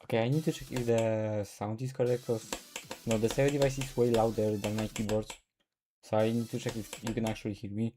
Okay, I need to check if the sound is correct, because no, the stereo device is way louder than my keyboard. So I need to check if you can actually hear me.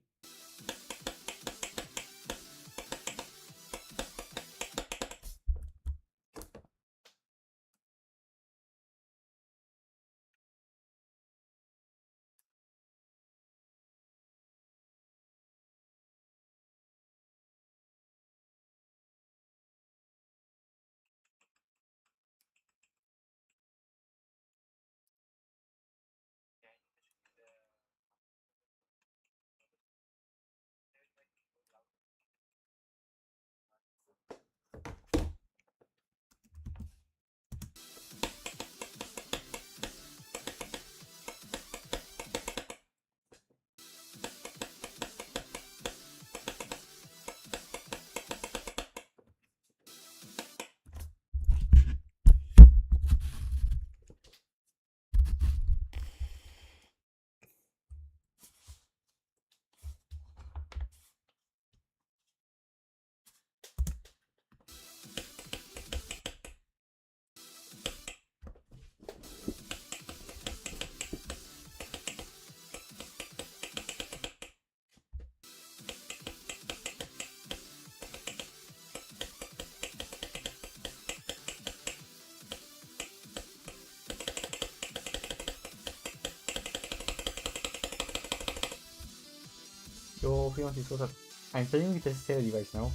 Yo, Freeman, what's up? I'm playing with the stereo device now.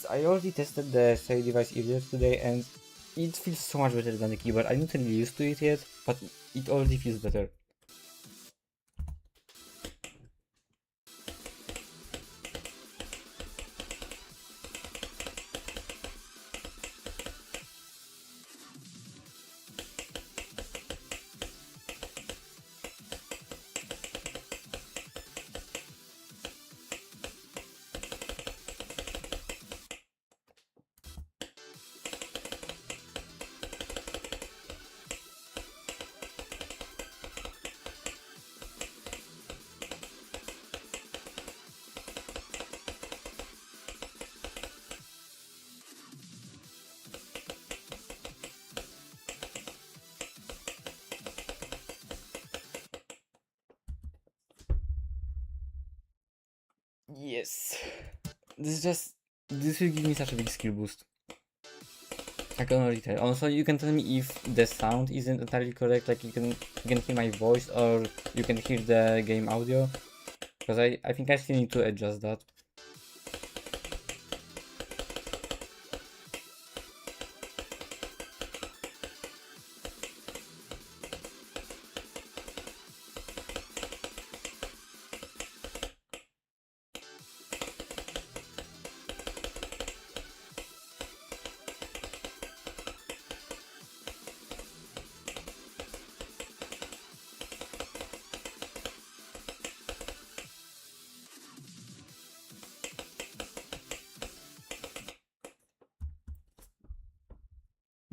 I already tested the stereo device earlier today, and it feels so much better than the keyboard. I'm not really used to it yet, but it already feels better. Yes. This will give me such a big skill boost. I can already tell. Also, you can tell me if the sound isn't entirely correct, like you can hear my voice or you can hear the game audio. Because I think I still need to adjust that.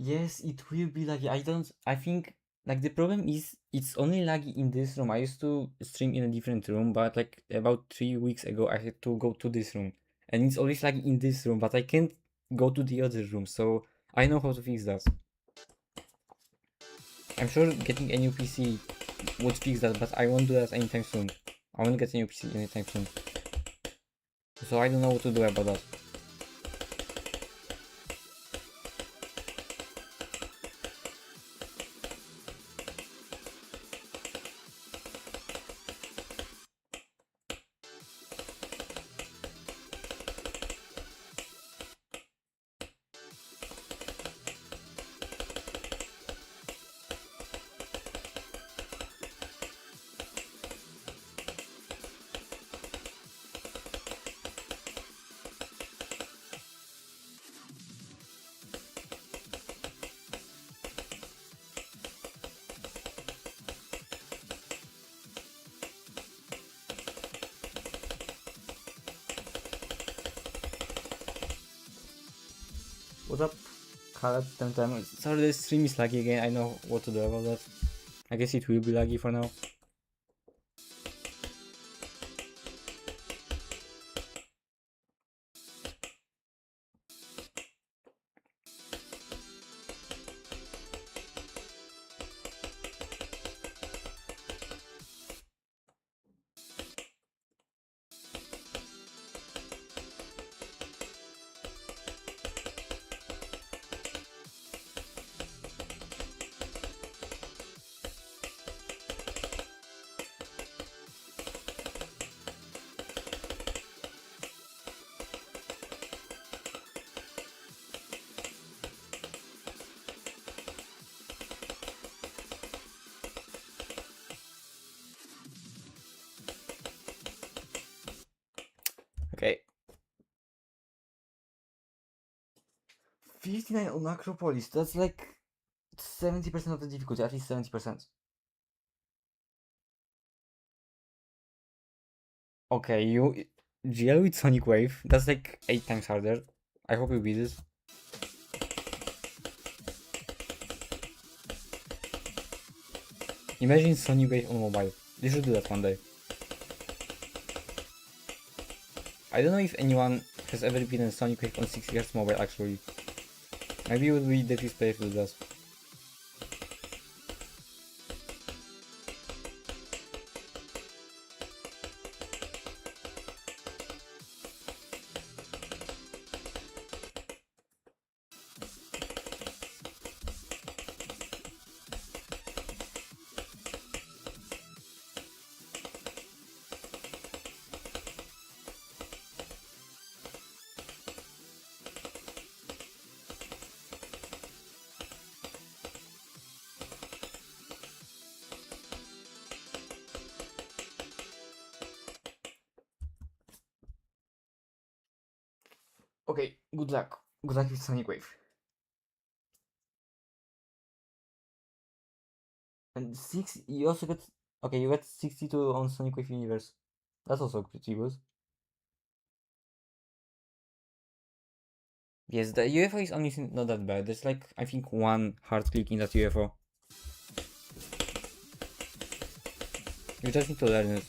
Yes, it will be laggy. I think, like, the problem is it's only laggy in this room. I used to stream in a different room, but like about 3 weeks ago, I had to go to this room. And it's always laggy in this room, but I can't go to the other room, so I know how to fix that. I'm sure getting a new PC would fix that, but I won't do that anytime soon. I won't get a new PC anytime soon. So I don't know what to do about that. What's up, Khaled? Sorry, the stream is laggy again. I know what to do about that. I guess it will be laggy for now. 59 on Acropolis, that's like 70% of the difficulty, at least 70%. Okay, you GL with Sonic Wave, that's like 8 times harder. I hope you beat it. Imagine Sonic Wave on mobile. You should do that one day. I don't know if anyone has ever beaten Sonic Wave on 60Hz mobile actually. Maybe it would be the first player to do that. Okay, good luck. Good luck with Sonic Wave. And you also got, okay, you got 62 on Sonic Wave Universe. That's also pretty good. Yes, the UFO is honestly not that bad. There's like, I think, one hard click in that UFO. You just need to learn it.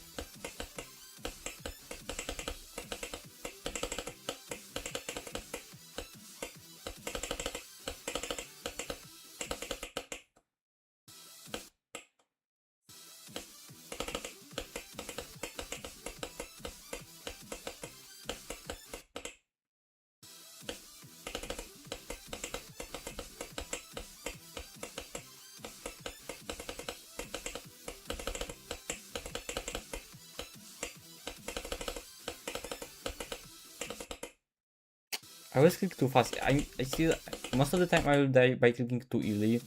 I always click too fast. I still, most of the time I will die by clicking too early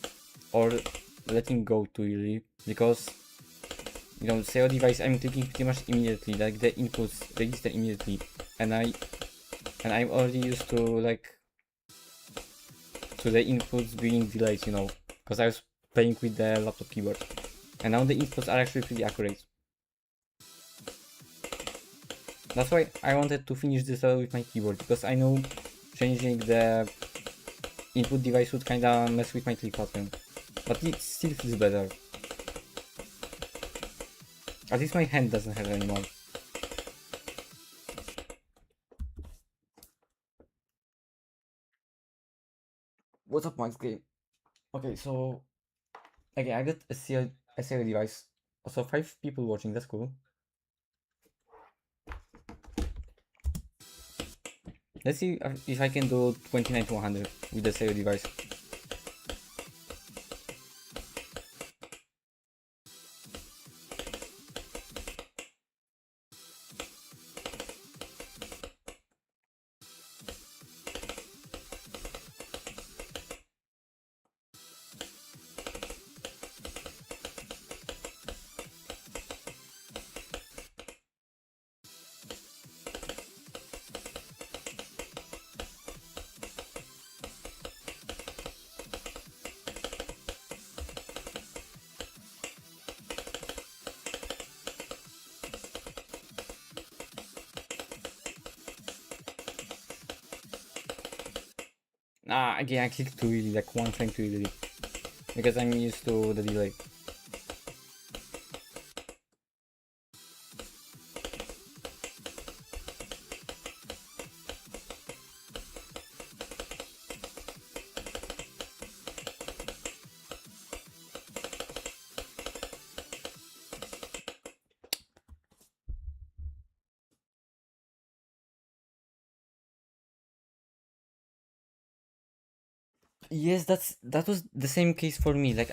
or letting go too early because, you know, SEO device I'm clicking pretty much immediately, like the inputs register immediately, and I'm already used to like to the inputs being delayed, you know, because I was playing with the laptop keyboard, and now the inputs are actually pretty accurate. That's why I wanted to finish this level with my keyboard, because I know changing the input device would kinda mess with my click pattern, but it still feels better. At least my hand doesn't have anymore. What's up, Max Game? Okay, so again, I got a CL device. Also, 5 people watching. That's cool. Let's see if I can do 29 to 100 with the CL device. Ah, again, I clicked too early, like one frame too early, because I'm used to the delay. Yes, that was the same case for me. Like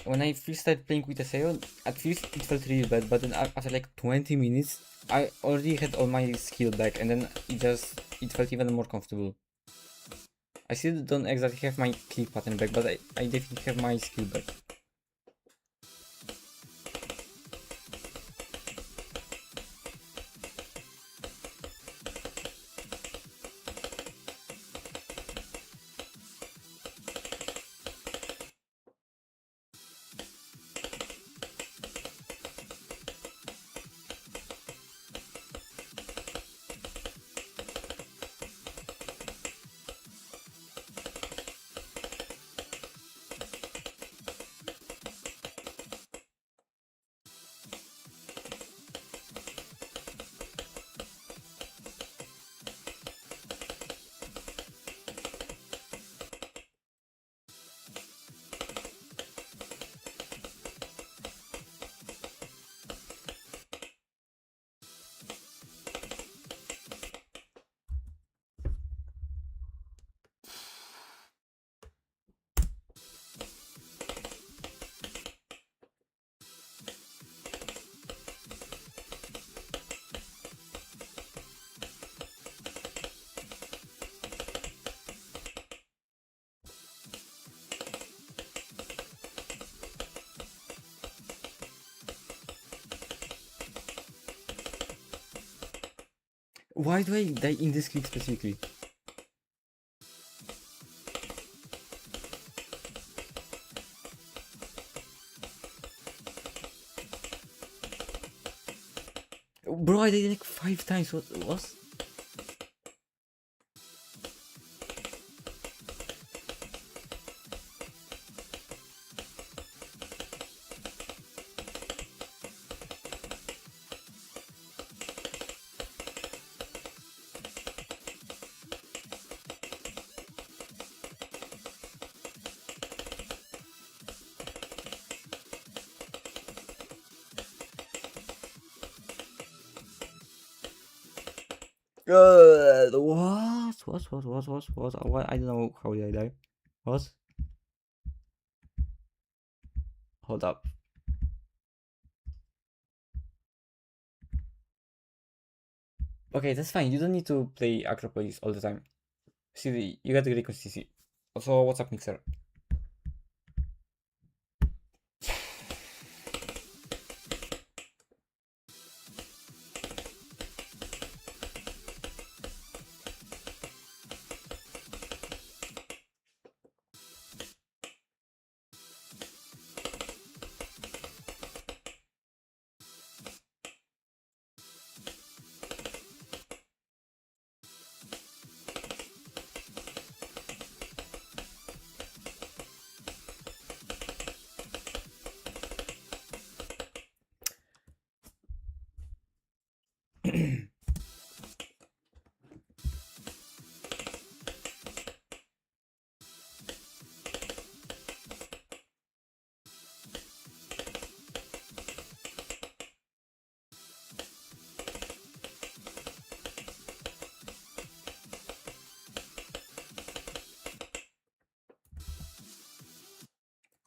when I first started playing with Aseo, at first it felt really bad, but then after like 20 minutes, I already had all my skill back, and then it felt even more comfortable. I still don't exactly have my click pattern back, but I definitely have my skill back. Why do I die in this clip specifically? Bro, I died like 5 times. What was? What? I don't know how did I die. What? Hold up. Okay, that's fine. You don't need to play Acropolis all the time. See, you got great consistency. Also, what's up, Mixer?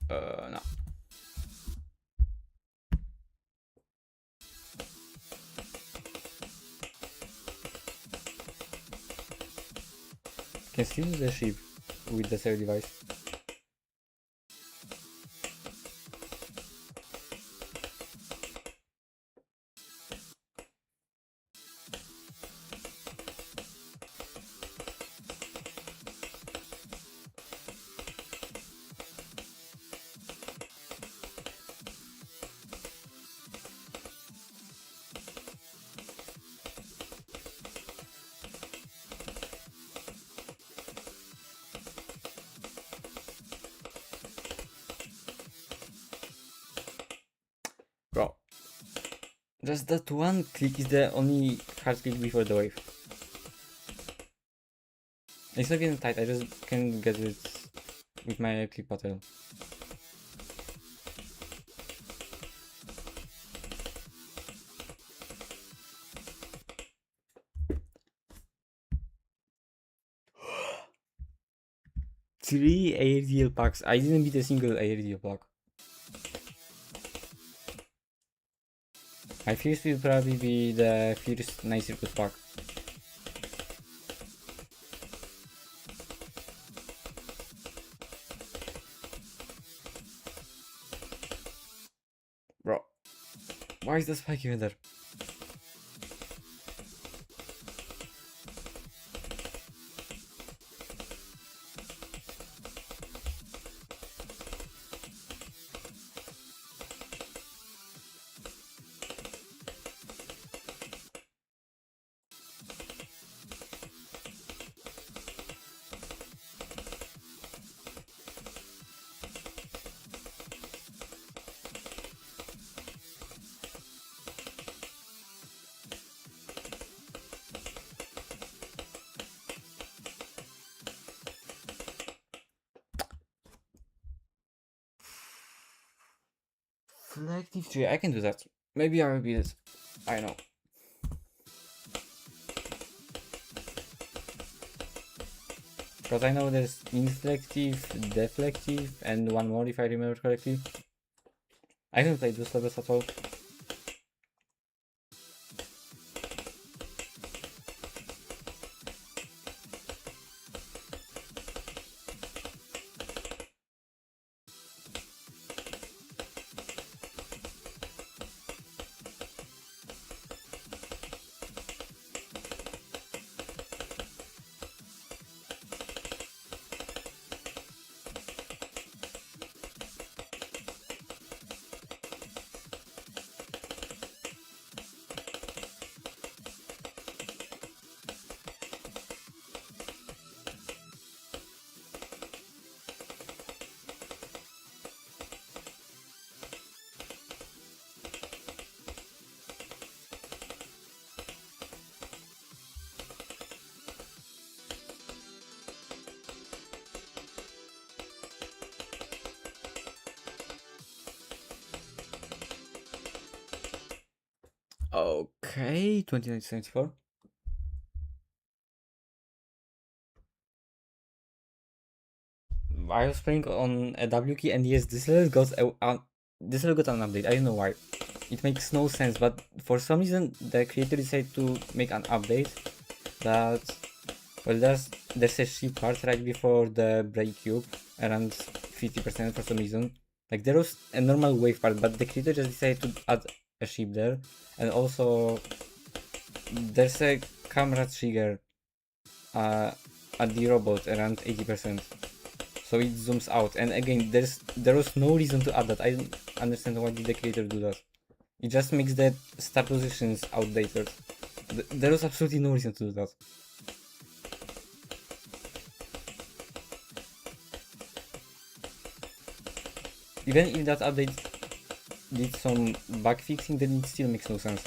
No. Can still use the ship with the save device. Bro. Just that one click is the only hard click before the wave. It's not getting tight, I just can get it with my click pattern. Three ARDL packs. I didn't beat a single ARDL pack. My first will probably be the first Night Circus pack. Bro, why is the spike even there? Selective tree, I can do that. Maybe I will beat it. I know. Because I know there's inflective, deflective, and one more if I remember correctly. I haven't played those levels at all. Okay, 2974. I was playing on a W key, and yes, this level got an update. I don't know why. It makes no sense, but for some reason the creator decided to make an update that, well, there's a ship part right before the break cube, around 50% for some reason. Like there was a normal wave part, but the creator just decided to add a ship there, and also there's a camera trigger uh, at the robot around 80%. So it zooms out, and again, there was no reason to add that. I don't understand why did the creator do that. It just makes the star positions outdated. There was absolutely no reason to do that. Even if that update did some bug fixing, then it still makes no sense.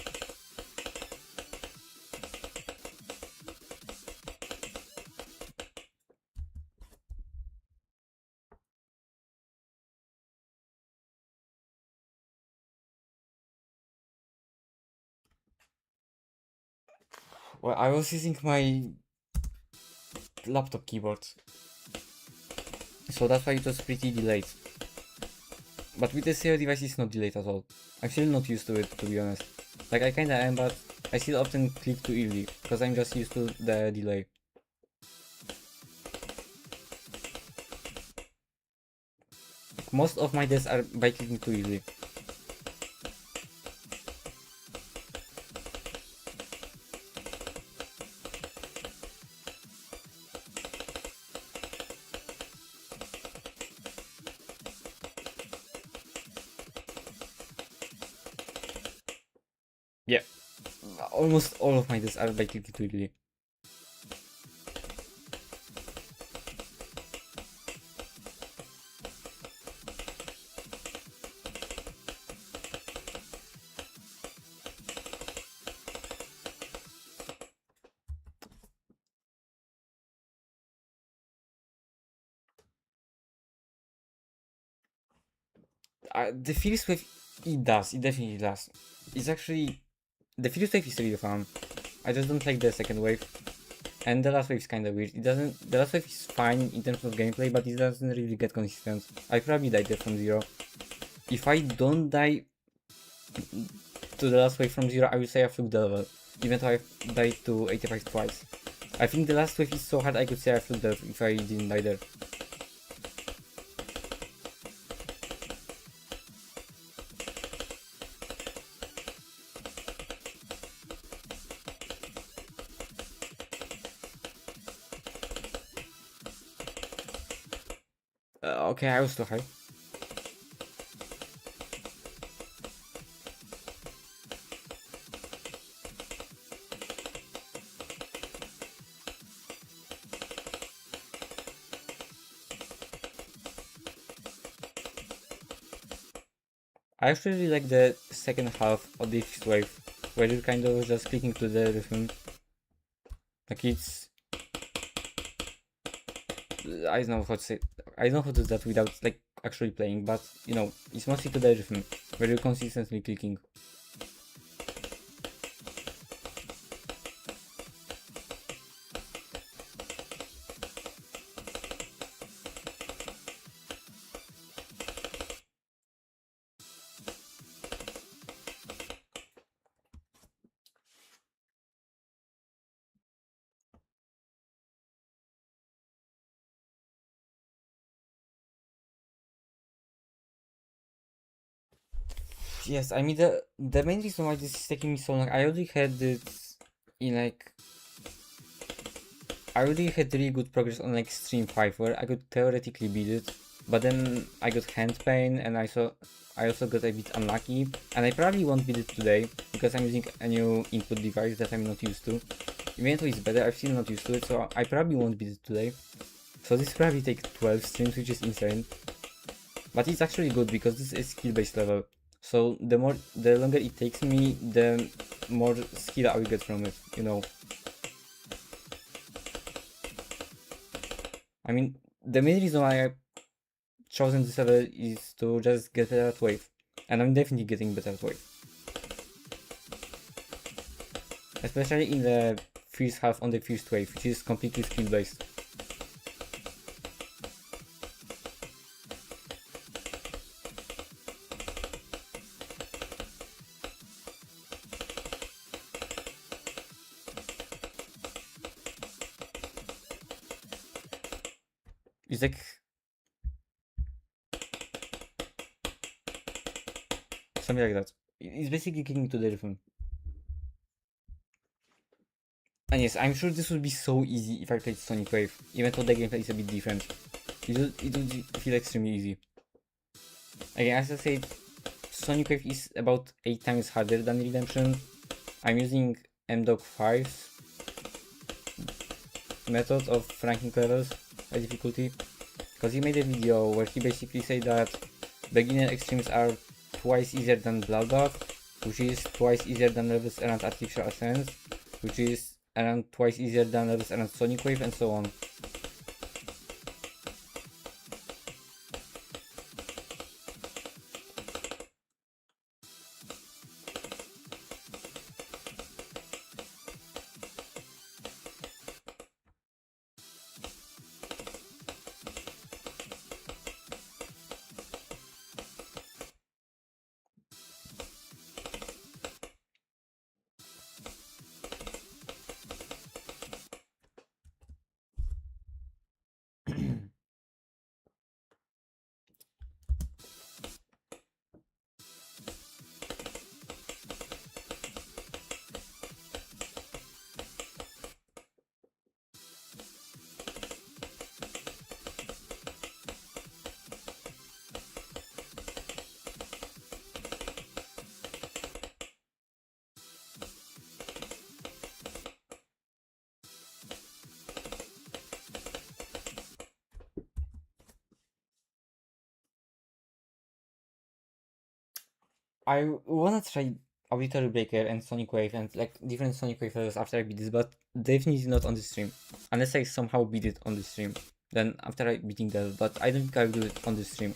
Well, I was using my laptop keyboard, so that's why it was pretty delayed. But with the Stereo device, it's not delayed at all. I'm still not used to it, to be honest. Like, I kinda am, but I still often click too early, because I'm just used to the delay. Most of my deaths are by clicking too early. Yeah, almost all of my deaths are by clicking too early. The first wave, it definitely does. It's actually, the first wave is really fun. I just don't like the second wave. And the last wave is kinda weird. The last wave is fine in terms of gameplay, but it doesn't really get consistent. I probably died there from zero. If I don't die to the last wave from zero, I will say I fluked the level, even though I've died to 85 twice. I think the last wave is so hard I could say I fluked that if I didn't die there. Okay, I was too high. I actually really like the second half of this wave, where you're kind of just clicking to the rhythm. Like it's, I don't know how to say, I don't know how to do that without like actually playing, but you know, it's mostly to the rhythm, where you're consistently clicking. Yes, I mean the main reason why this is taking me so long, I already had it in like, I already had really good progress on like Stream 5 where I could theoretically beat it, but then I got hand pain and I also got a bit unlucky, and I probably won't beat it today because I'm using a new input device that I'm not used to. Even though it's better, I'm still not used to it, so I probably won't beat it today. So this probably take 12 streams, which is insane. But it's actually good because this is skill-based level. So the longer it takes me, the more skill I will get from it, you know. I mean, the main reason why I chosen this level is to just get better at wave. And I'm definitely getting better at wave. especially in the first half on the first wave, which is completely skill based. It's like something like that. It's basically kicking to the rhythm. And yes, I'm sure this would be so easy if I played Sonic Wave, even though the gameplay is a bit different. It would feel extremely easy. Again, as I said, Sonic Wave is about 8 times harder than Redemption. I'm using MDOG5's method of ranking levels by difficulty, because he made a video where he basically said that beginner extremes are twice easier than Bloodbath, which is twice easier than levels around Artificial Ascent, which is around twice easier than levels around Sonic Wave, and so on. I wanna try Auditory Breaker and Sonic Wave and like different Sonic Wave levels after I beat this, but definitely not on the stream. Unless I somehow beat it on the stream. Then after I beating that, but I don't think I'll do it on the stream.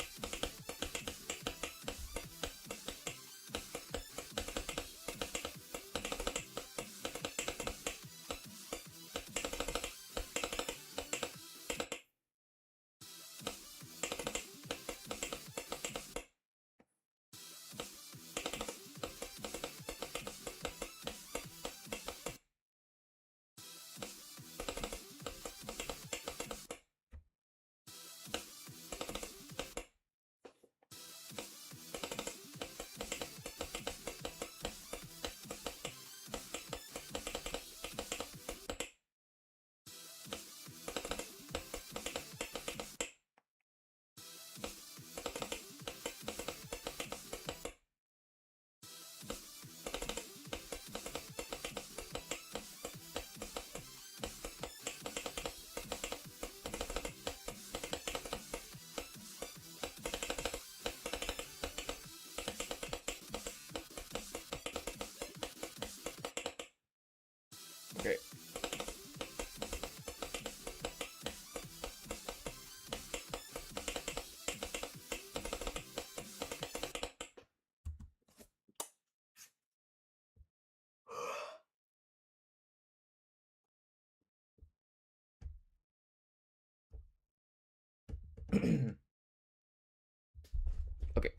Okay. Okay.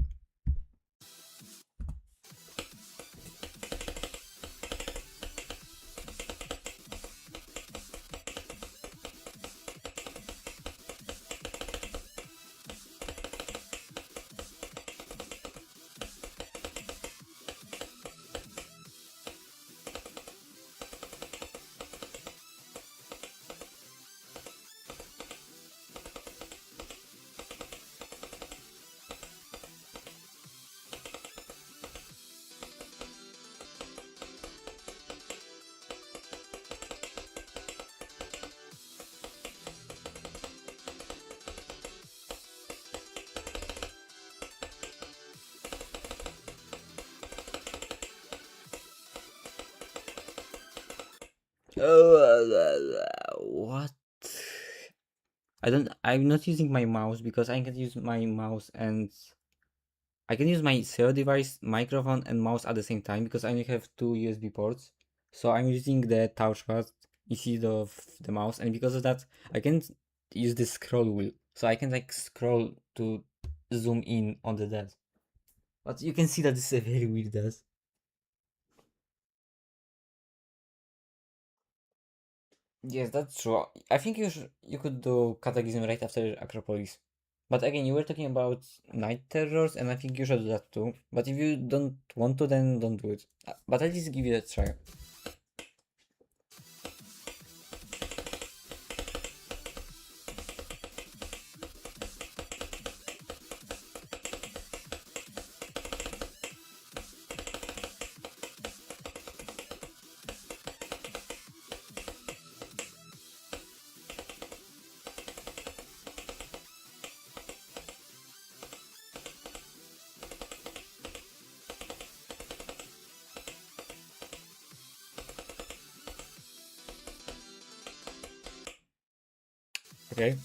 What? I'm not using my mouse because I can use my mouse and I can use my cell device, microphone, and mouse at the same time because I only have two USB ports. So I'm using the touchpad instead of the mouse, and because of that, I can't use the scroll wheel. So I can like scroll to zoom in on the desk. But you can see that this is a very weird desk. Yes, that's true. I think you could do Catechism right after Acropolis. But again, you were talking about night terrors, and I think you should do that too. But if you don't want to, then don't do it. But at least give it a try. Okay?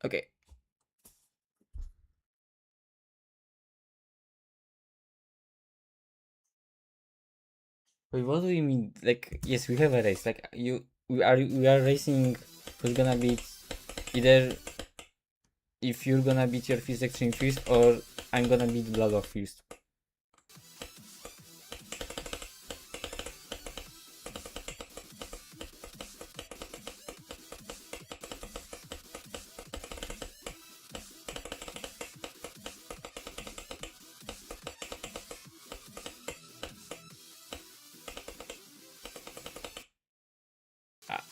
Okay. Wait, what do you mean? Like, yes, we have a race. Like, we are racing who's gonna beat either if you're gonna beat your Fist Extreme Fist or I'm gonna beat Blood of Fist. Ah,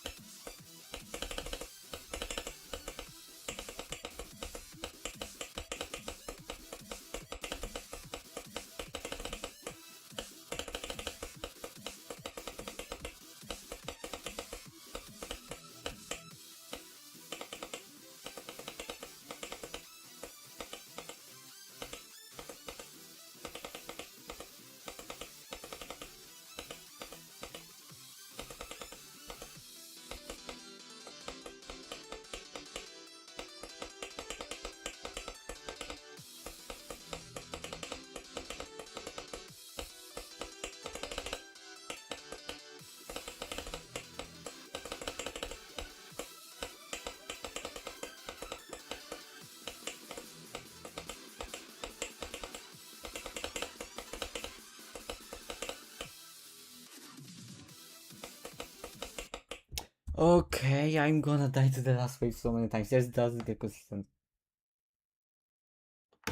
okay, I'm gonna die to the last wave so many times. Yes, doesn't get consistent.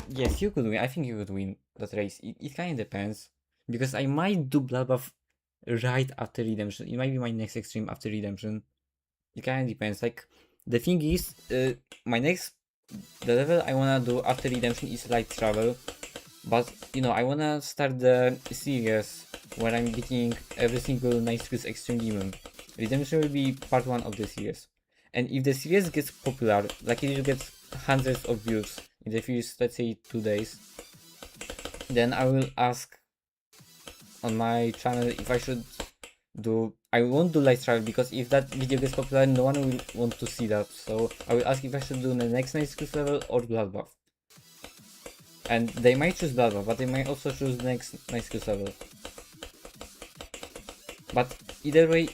Yes, you could win. I think you could win that race. It kind of depends. Because I might do Bloodbath right after Redemption. It might be my next extreme after Redemption. It kind of depends. Like, the thing is, my next, the level I wanna do after Redemption is Light Travel. But, I wanna start the series where I'm beating every single Night Skills Extreme Demon. Redemption will be part 1 of the series. And if the series gets popular, like it will get hundreds of views in the first, let's say, 2 days, then I will ask on my channel if I should do. I won't do Light Travel because if that video gets popular, no one will want to see that. So I will ask if I should do the next Night Skills level or Bloodbath. And they might choose Bloodbath, but they might also choose the next Night Skills level. But either way,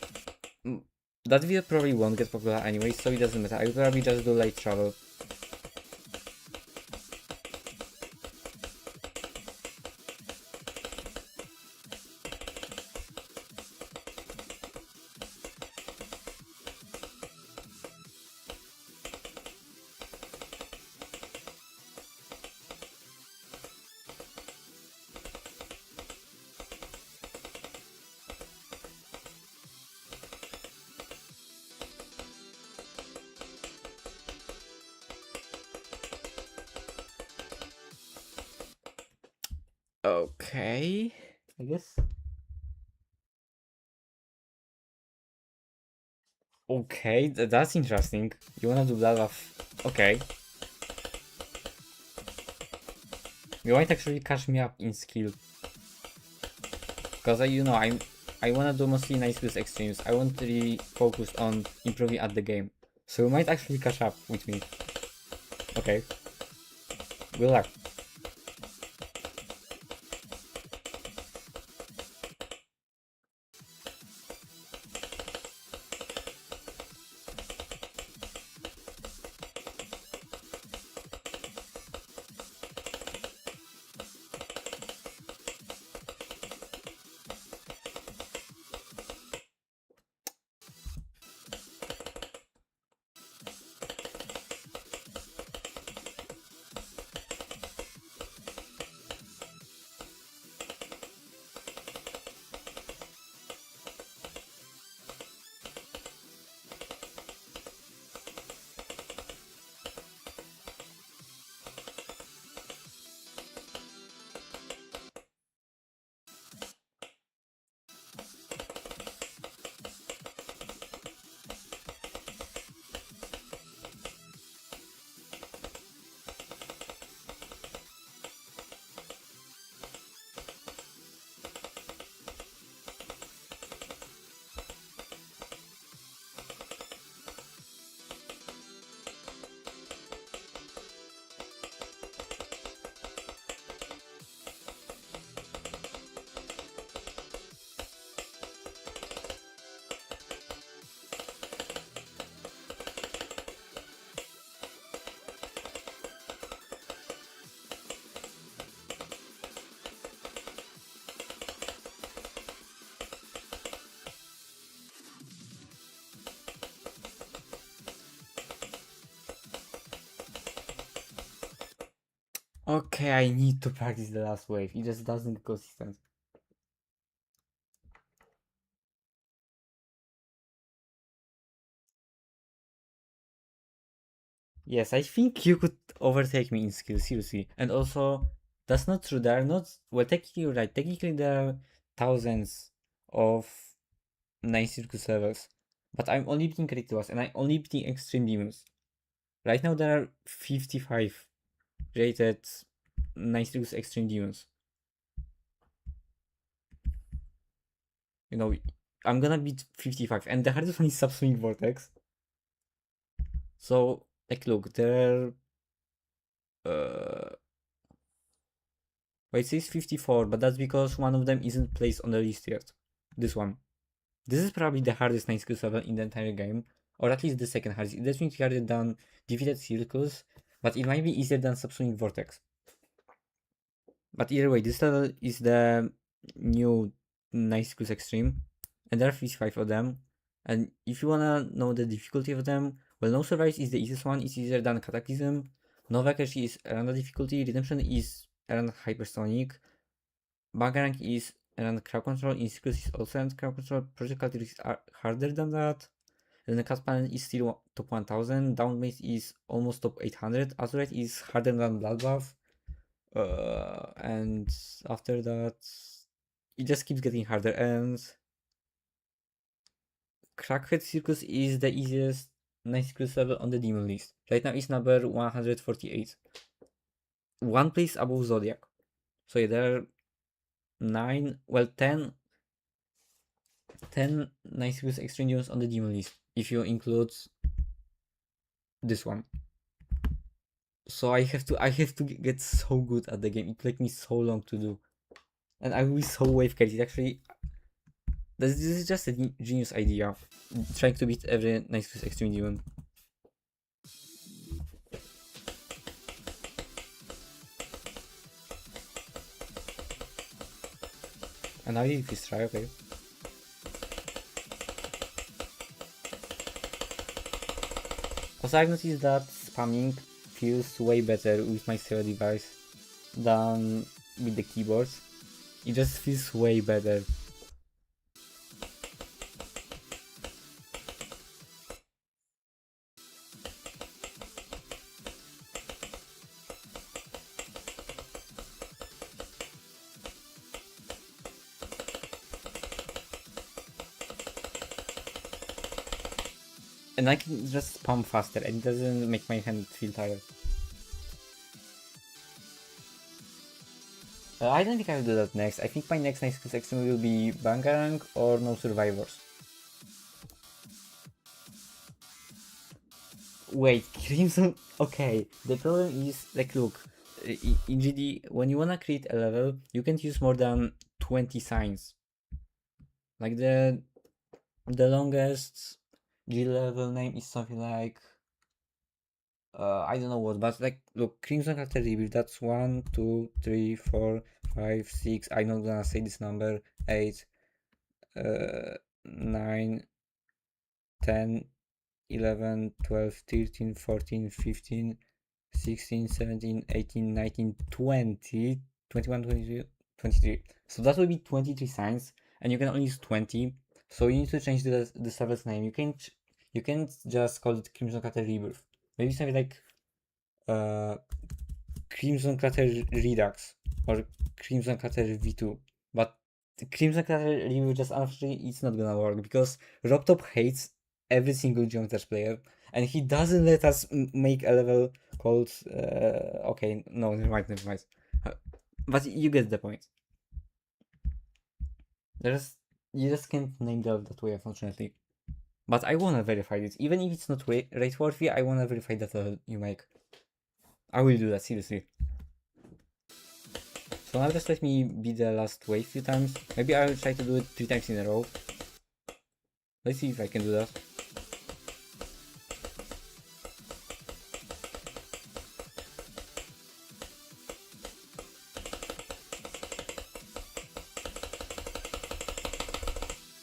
that video probably won't get popular anyway, so it doesn't matter. I will probably just do Light Travel. Okay, I guess. Okay, that's interesting. You wanna do Bloodbath? Okay. You might actually catch me up in skill. Cause I wanna do mostly nice skills extremes. I want to really focus on improving at the game. So you might actually catch up with me. Okay. Good luck. Okay, I need to practice the last wave. It just doesn't get consistent. Yes, I think you could overtake me in skill, seriously. And also, that's not true. There are not, well, technically, you're right. Technically, there are thousands of nice circus levels. But I'm only beating Rituals and I'm only beating Extreme Demons. Right now, there are 55 rated nice circus Extreme Demons. You know, I'm gonna beat 55. And the hardest one is Subsonic Vortex. So, like, look, there are. Wait, it says 54, but that's because one of them isn't placed on the list yet. This one. This is probably the hardest 9 skills level in the entire game, or at least the second hardest. It definitely harder than Defeated Circus, but it might be easier than Subsonic Vortex. But either way, this level is the new 9 skills extreme, and there are 55 of them. And if you wanna know the difficulty of them, well, No Survives is the easiest one. It's easier than Cataclysm. Nova Cache is around the difficulty. Redemption is around Hypersonic. Bangarang is around crowd control. Insecurity is also around crowd control. Project Catalyst are harder than that. And the Cat Panel is still top 1000. Downbase is almost top 800. Azurite is harder than Bloodbath. And after that, it just keeps getting harder. And Crackhead Circus is the easiest nice circus level on the demon list. Right now it's number 148. One place above Zodiac. So yeah, there are 9, well 10 nice circus extreme demons on the demon list. If you include this one. So I have to get so good at the game. It took me so long to do. And I will be so wave carried. Actually, this is just a genius idea. Trying to beat every nice circus extreme demon. And now if you try, okay. Also, I've noticed that spamming feels way better with my stereo device than with the keyboards. It just feels way better. And I can just spam faster and it doesn't make my hand feel tired. I don't think I will do that next. I think my next section will be Bangarang or No Survivors. Wait, Crimson... Okay, the problem is, like, look, in GD, when you wanna create a level, you can't use more than 20 signs. Like, the longest G level name is something like... I don't know what, but like, look, Crimson Cartel Rebuild, that's 1, 2, 3, 4, 5, 6, I'm not gonna say this number, 8, 9, 10, 11, 12, 13, 14, 15, 16, 17, 18, 19, 20, 21, 22, 23. So that will be 23 signs, and you can only use 20. So you need to change the server's name. You can't just call it Crimson Cartel Rebirth. Maybe something like Crimson Cartel Redux or Crimson Cartel V2. But Crimson Cartel Rebirth, just unfortunately, it's not gonna work because RobTop hates every single Geometers player, and he doesn't let us make a level called okay, no, never mind. But you get the point. There's You just can't name the level that way, unfortunately. But I wanna verify this, even if it's not rate worthy. I wanna verify that level you make. I will do that, seriously. So now just let me be the last wave few times. Maybe I will try to do it 3 times in a row. Let's see if I can do that.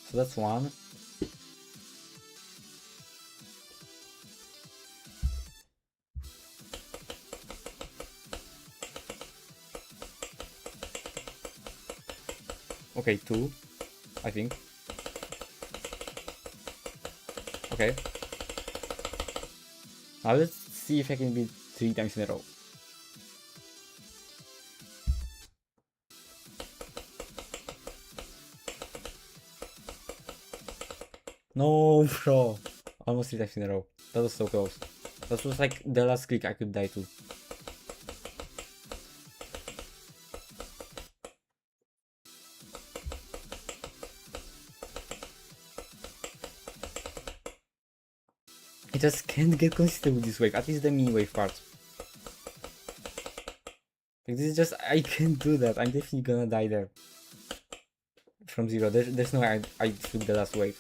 So that's one. Okay, two, I think. Okay. Now let's see if I can beat 3 times in a row. No, bro. Almost 3 times in a row. That was so close. That was like the last click I could die to. I just can't get consistent with this wave, at least the mini wave part. Like, this is just, I can't do that. I'm definitely gonna die there. From zero. There's no way I fluke the last wave.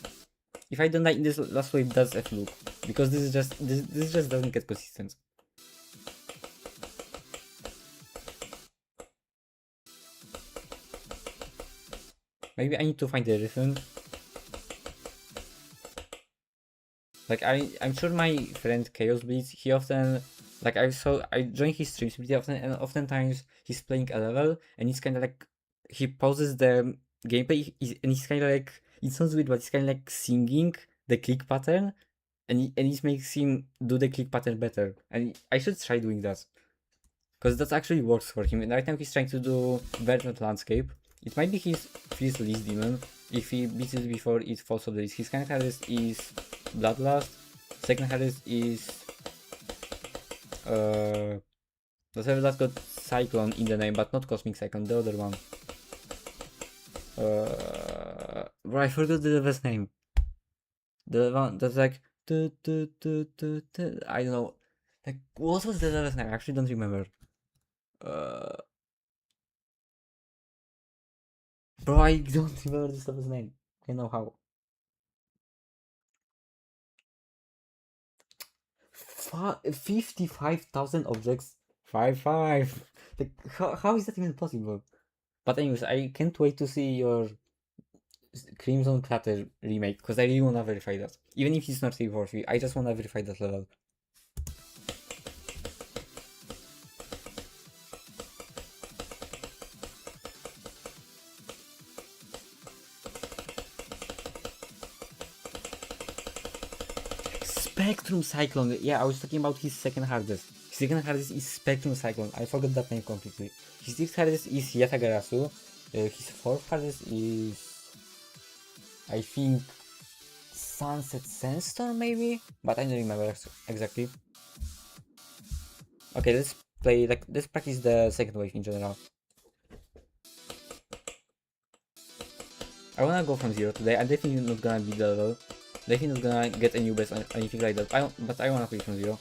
If I don't die in this last wave, that's a fluke. Because this just doesn't get consistent. Maybe I need to find the rhythm. Like, I'm sure my friend Chaos Blitz, he often, like, I join his streams pretty often, and oftentimes he's playing a level, and it's kind of like, he pauses the gameplay, and he's kind of like, it sounds weird, but it's kind of like singing the click pattern, and it makes him do the click pattern better, and I should try doing that. Because that actually works for him, and right now he's trying to do Verdant Landscape. It might be his first Least Demon. If he beats it before it falls off the list, his kind of hardest is Bloodlust. Second hardest is the server that's got Cyclone in the name, but not Cosmic Cyclone, the other one. Bro, I forgot the devil's name. The one that's like I don't know. Like, what was the devil's name? I actually don't remember. Bro, I don't remember this devil's name. I know how. 55,000 objects. 5. Like, how is that even possible? But anyways, I can't wait to see your Crimson Crater remake, because I really wanna verify that. Even if it's not safe for free, I just wanna verify that level. Spectrum Cyclone. Yeah, I was talking about his second hardest. His second hardest is Spectrum Cyclone. I forgot that name completely. His sixth hardest is Yatagarasu. His fourth hardest is, I think, Sunset Sandstorm maybe? But I don't remember exactly. Okay, let's play, like, let's practice the second wave in general. I wanna go from 0 today. I'm definitely not gonna beat the level. Definitely not gonna get a new best or anything like that. But I wanna play from 0.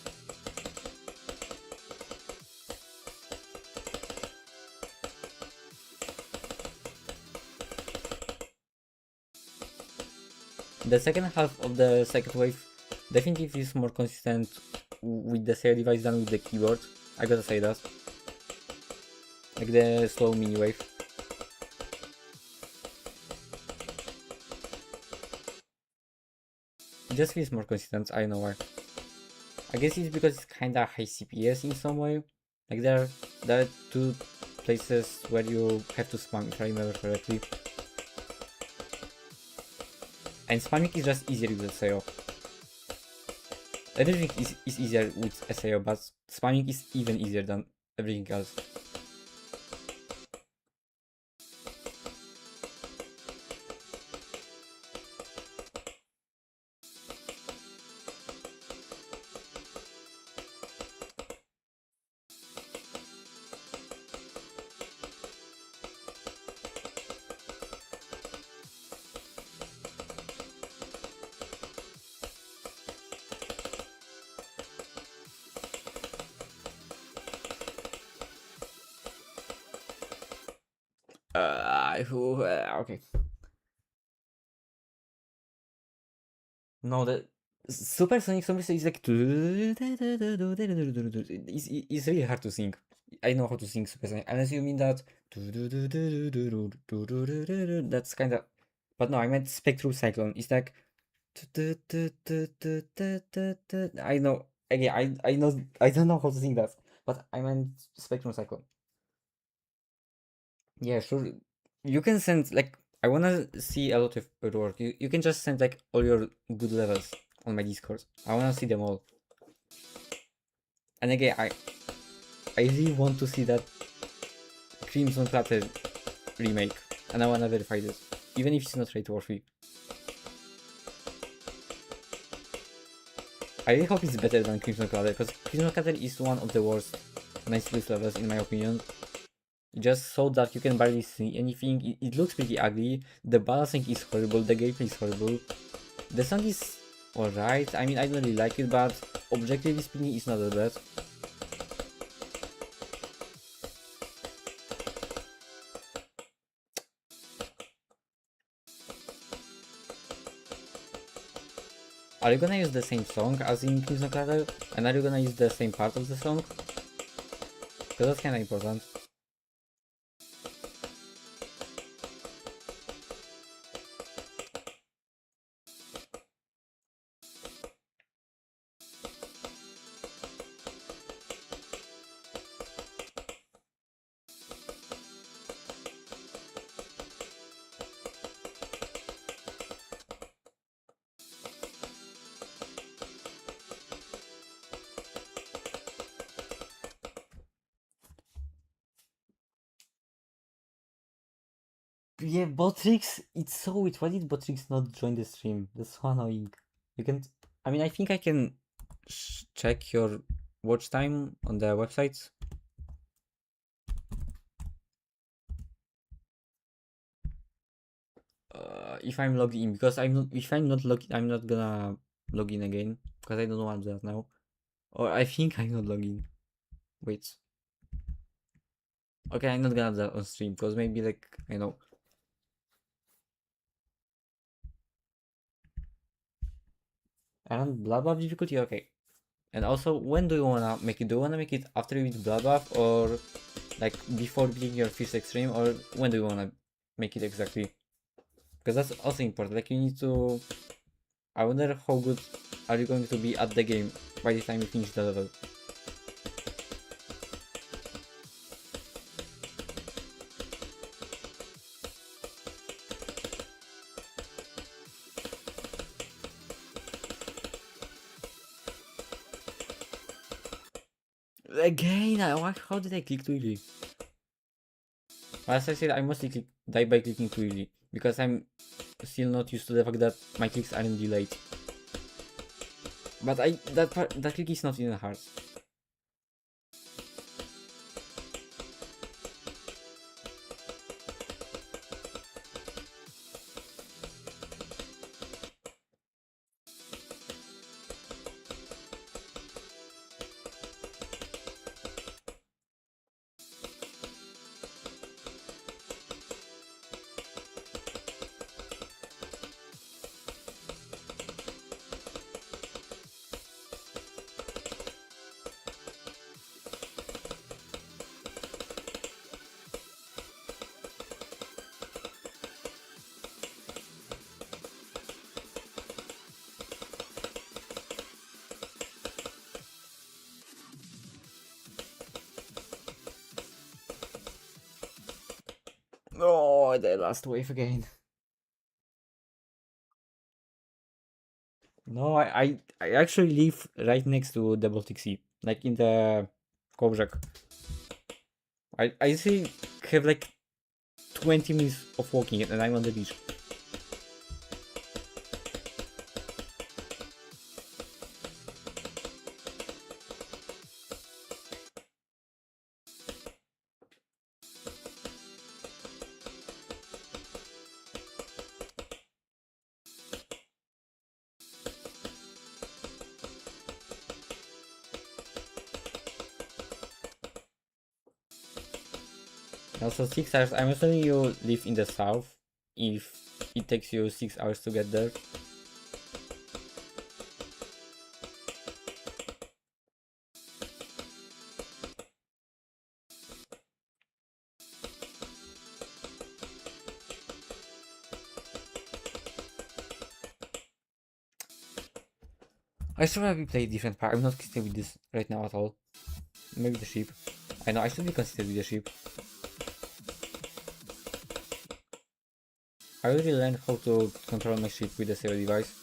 The second half of the second wave definitely feels more consistent with the Stereo device than with the keyboard. I gotta say that. Like the slow mini wave. It just feels more consistent, I don't know why. I guess it's because it's kinda high CPS in some way. Like there are two places where you have to spam, if I remember correctly. And spamming is just easier with SAO. Everything is easier with SAO, but spamming is even easier than everything else. Okay. No, the Supersonic Zombie is like it's really hard to sing. I know how to sing Supersonic, unless you mean that that's kind of. But no, I meant Spectral Cyclone. It's like I know. Again, I know I don't know how to sing that, but I meant Spectrum Cyclone. Yeah, sure. You can send, like, I wanna see a lot of your work. You can just send like all your good levels on my Discord. I wanna see them all. And again, I really want to see that Crimson Platter remake, and I wanna verify this, even if it's not rate worthy. I really hope it's better than Crimson Platter, because Crimson Platter is one of the worst 96 levels in my opinion. Just so that you can barely see anything. It looks pretty ugly. The balancing is horrible. The gameplay is horrible. The sound is alright. I mean, I don't really like it, but objectively speaking, it's not that bad. Are you gonna use the same song as in Crimson Clatter? And are you gonna use the same part of the song? Because that's kinda important. Yeah, Botrix, it's so weird. Why did Botrix not join the stream? That's so annoying. You can, I mean, I think I can check your watch time on the website. If I'm logged in, because if I'm not logged in, I'm not gonna log in again, because I don't want that now. Or I think I'm not logged in. Wait. Okay, I'm not gonna have that on stream, because maybe, like, I know. And blah blah difficulty, okay. And also, when do you wanna make it? Do you wanna make it after you beat Bloodbath, or like before beating your first extreme, or when do you wanna make it exactly? Because that's also important. Like, you need to. I wonder how good are you going to be at the game by the time you finish the level. Again, how did I click too easy? As I said, I mostly die by clicking too easy, because I'm still not used to the fact that my clicks aren't delayed. But that click is not even hard. Oh, the last wave again. No, I actually live right next to the Baltic Sea, like in the Kołbrzeg. I see have like 20 minutes of walking and I'm on the beach. Also 6 hours. I'm assuming you live in the south. If it takes you 6 hours to get there. I should probably play different part. I'm not considering with this right now at all. Maybe the ship. I know I should be considered with the ship. I already learned how to control my ship with the sail device.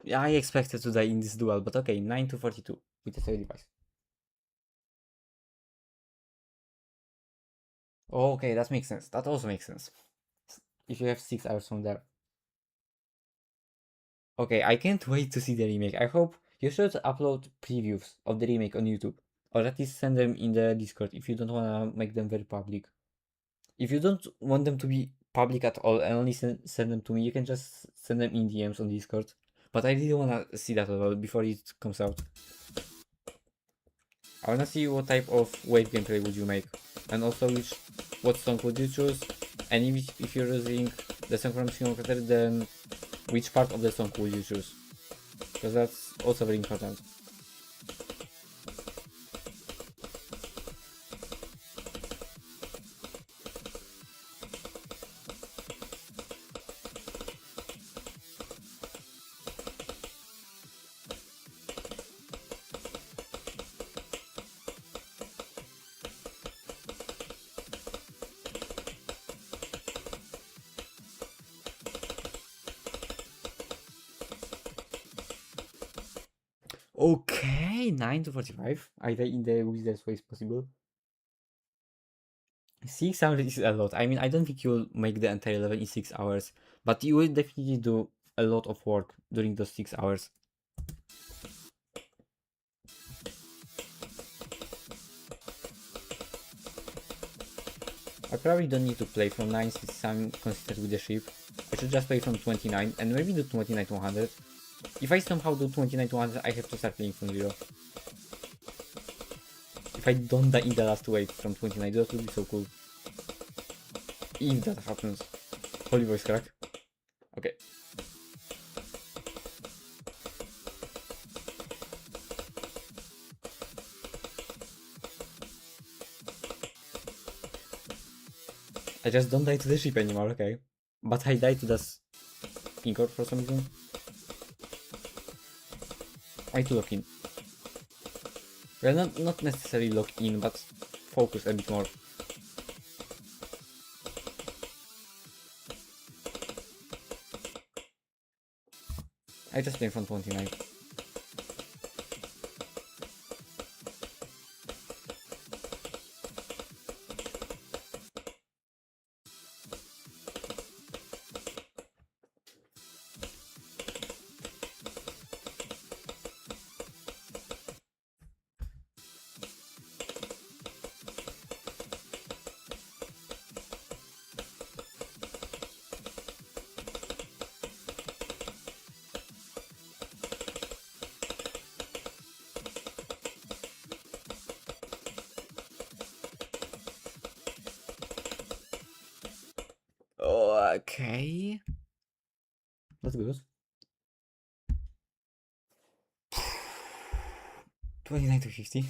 Yeah, I expected to die in this duel, but okay, 9 to 42 with the sail device. Oh, okay, that makes sense. That also makes sense. If you have 6 hours from there. Okay, I can't wait to see the remake. I hope you should upload previews of the remake on YouTube. Or at least send them in the Discord if you don't wanna make them very public. If you don't want them to be public at all and only send them to me, you can just send them in DMs on Discord. But I really wanna see that at all before it comes out. I wanna see what type of wave gameplay would you make, and also what song would you choose, and if you're using the song from Simulator, then which part of the song would you choose? Because that's also very important. Okay, 9 to 45. Either in the weirdest ways possible. 6 hours is a lot. I mean, I don't think you'll make the entire level in 6 hours, but you will definitely do a lot of work during those 6 hours. I probably don't need to play from 9 since I'm consistent with the ship. I should just play from 29 and maybe do 29 to 100. If I somehow do 29 to 100, I have to start playing from 0. If I don't die in the last wave from 29, that would be so cool. If that happens. Holy voice crack. Okay. I just don't die to the ship anymore, okay. But I die to the Igor for some reason. I to lock in. Well, not necessarily lock in, but focus a bit more. I just play from 29. Okay. That's good. 29 to 50.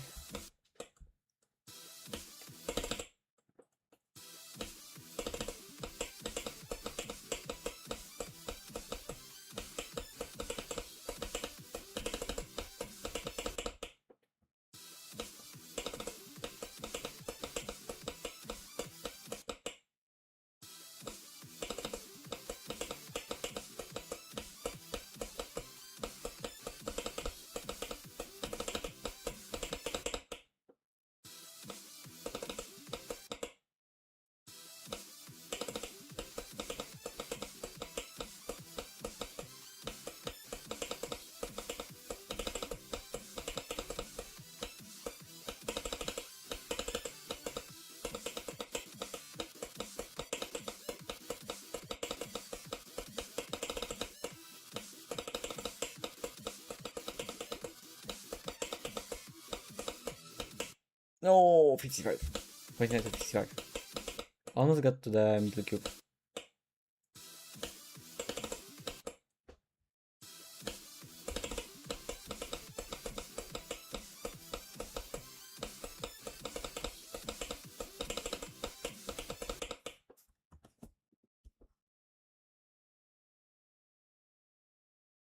No, 55. 29 to 55. Almost got to the middle cube.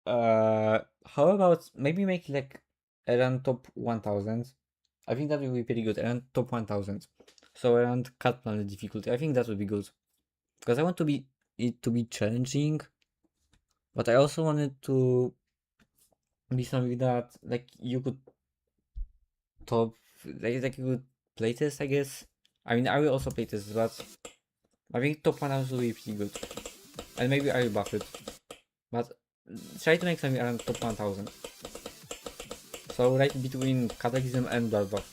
How about maybe make like around top 1000? I think that would be pretty good. Around top 1000. So around cut planet difficulty. I think that would be good. Because I want it to be challenging, but I also wanted to be something that like you could top like you could playtest, I guess. I mean I will also playtest, but I think top 1000 will be pretty good. And maybe I will buff it. But try to make something around top 1000. So right between Cataclysm and Bloodbath.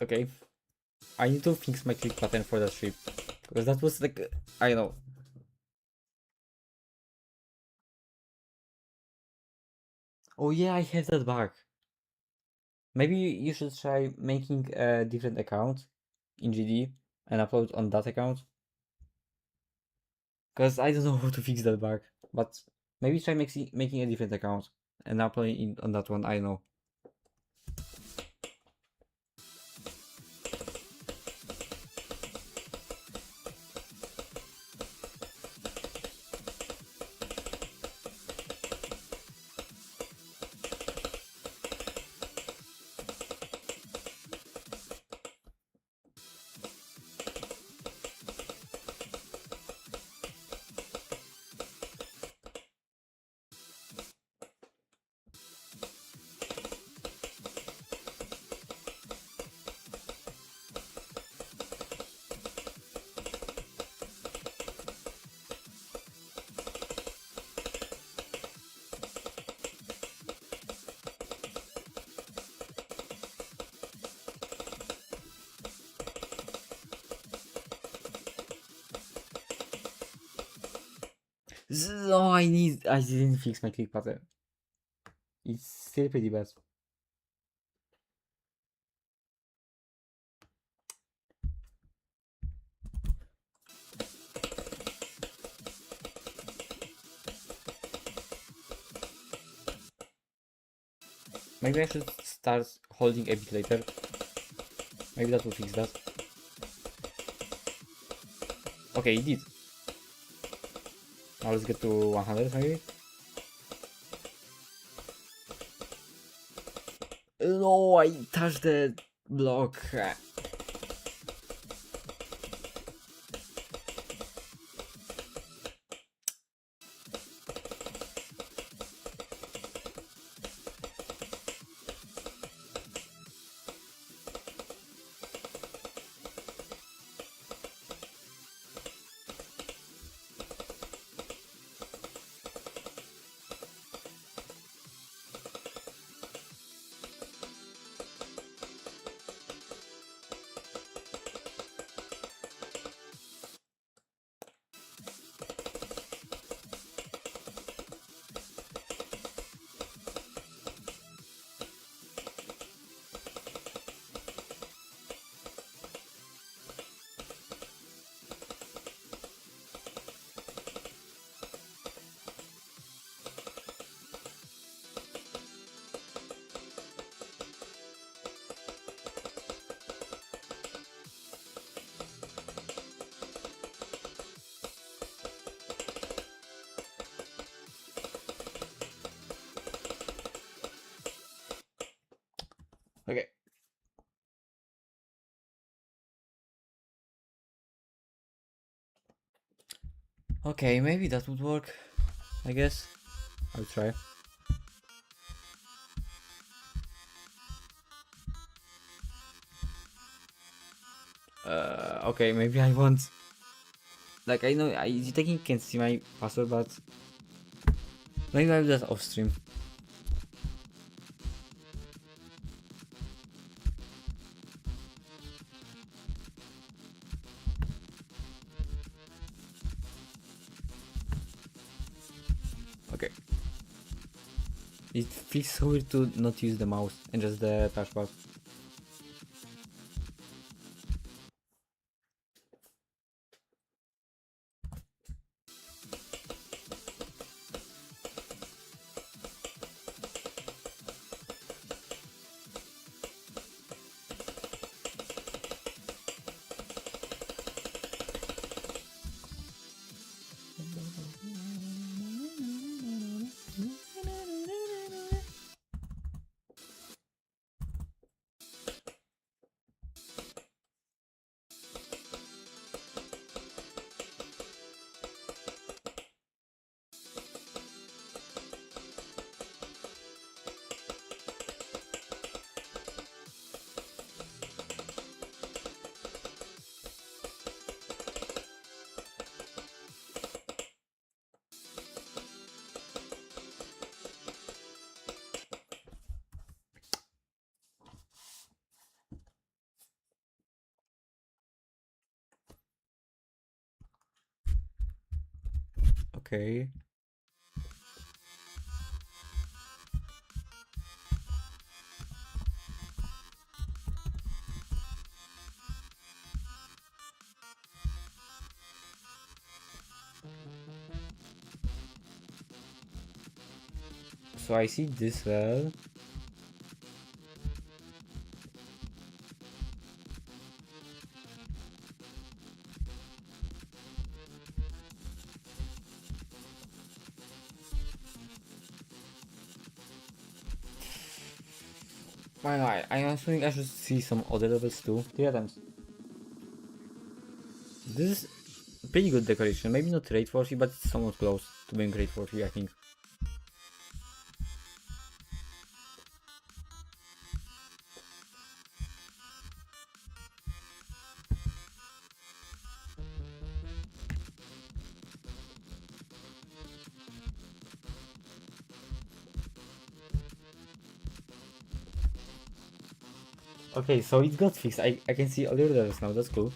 Okay. I need to fix my click pattern for that ship. Because that was like, I don't know. Oh yeah, I have that back. Maybe you should try making a different account in GD and upload on that account. Because I don't know how to fix that bug. But maybe try making a different account and uploading it on that one, I know. No, I didn't fix my click pattern. It's still pretty bad. Maybe I should start holding a bit later. Maybe that will fix that. Okay, it did. Now let's get to 100 maybe. No, I touched the block. Okay. Okay, maybe that would work. I guess. I'll try. Okay, maybe I want. Like, I know you technically can see my password, but maybe I'll do that off stream. Okay. It feels so weird to not use the mouse and just the touchpad. Okay. So I see this well. I'm assuming I should see some other levels too. 3 attempts. This is pretty good decoration. Maybe not rate 40, but it's somewhat close to being rate 40, I think. Okay, so it got fixed. I can see all your levels now. That's cool.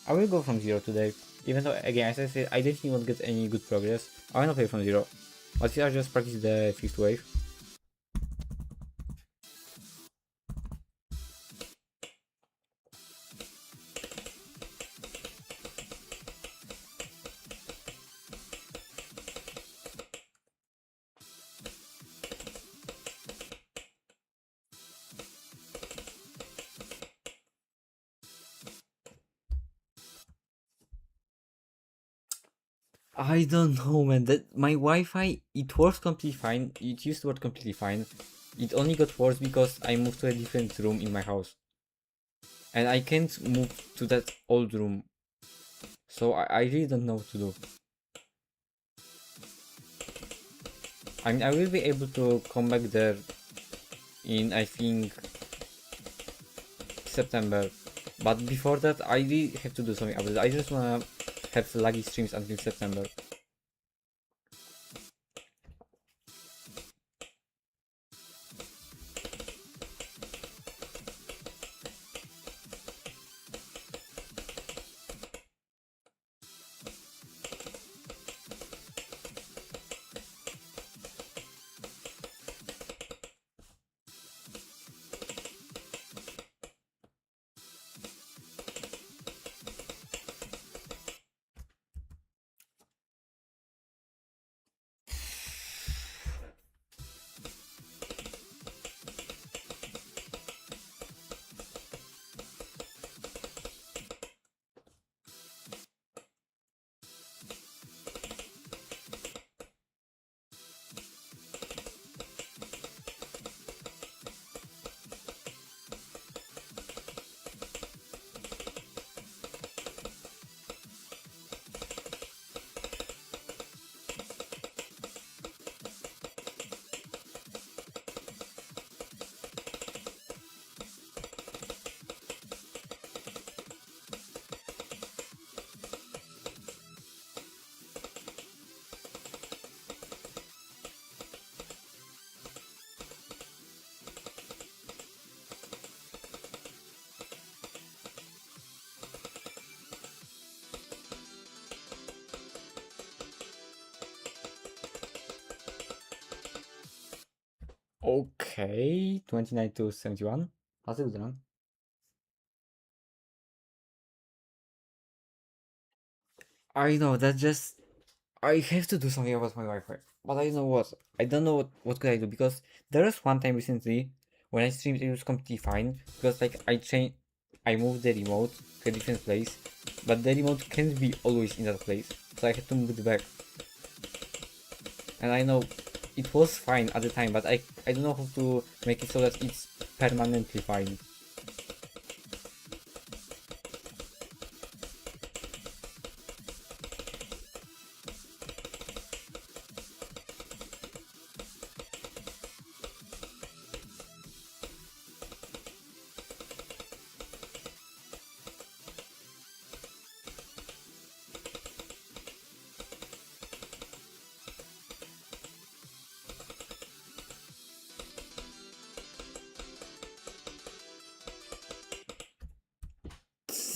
I will go from zero today. Even though, again, as I said, I definitely won't get any good progress. I wanna play from zero. But here I just practice the fifth wave. I don't know, man. That my Wi-Fi, it works completely fine. It used to work completely fine. It only got worse because I moved to a different room in my house, and I can't move to that old room. So I really don't know what to do. I mean, I will be able to come back there in, I think, September. But before that, I really have to do something about it. I just wanna have laggy streams until September. Okay, 29 to 71. That's a good run. I know that just I have to do something about my Wi-Fi, but I don't know what. I don't know what could I do because there was one time recently when I streamed it was completely fine because like I moved the remote to a different place, but the remote can't be always in that place, so I had to move it back. And I know it was fine at the time, but I don't know how to make it so that it's permanently fine.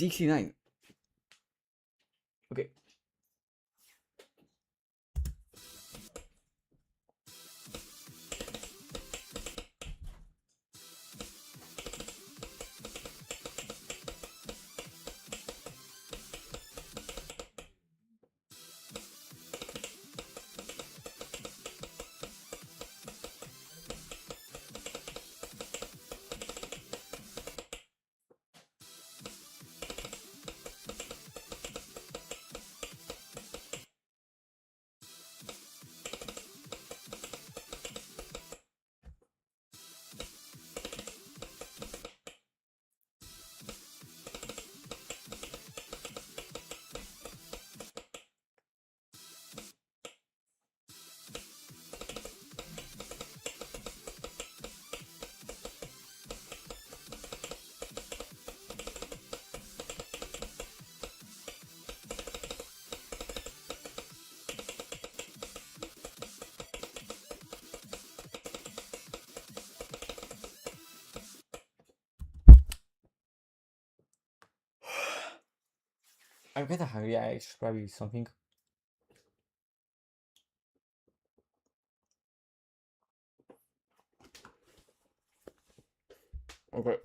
$69. Okay. I'm kinda hungry. I should probably eat something. Okay.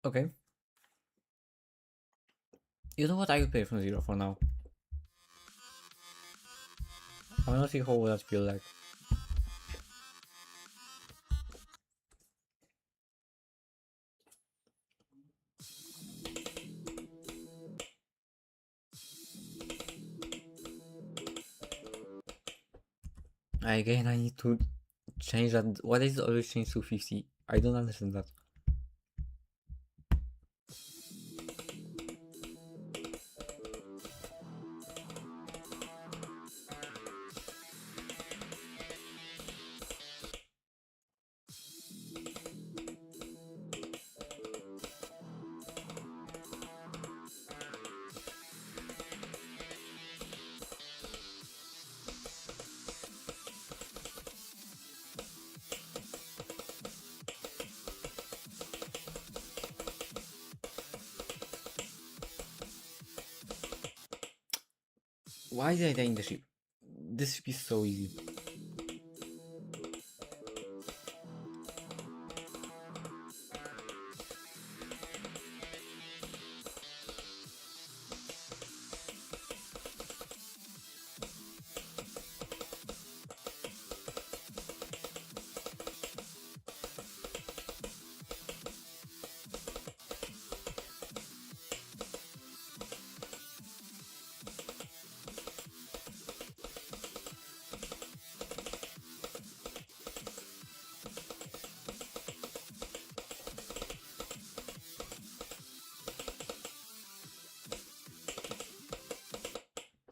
Okay. You know what? I will play from zero for now. I wanna see how will that feel like. Again, I need to change that. Why does it always change to 50? I don't understand that. Why did I die in the ship? This ship is so easy.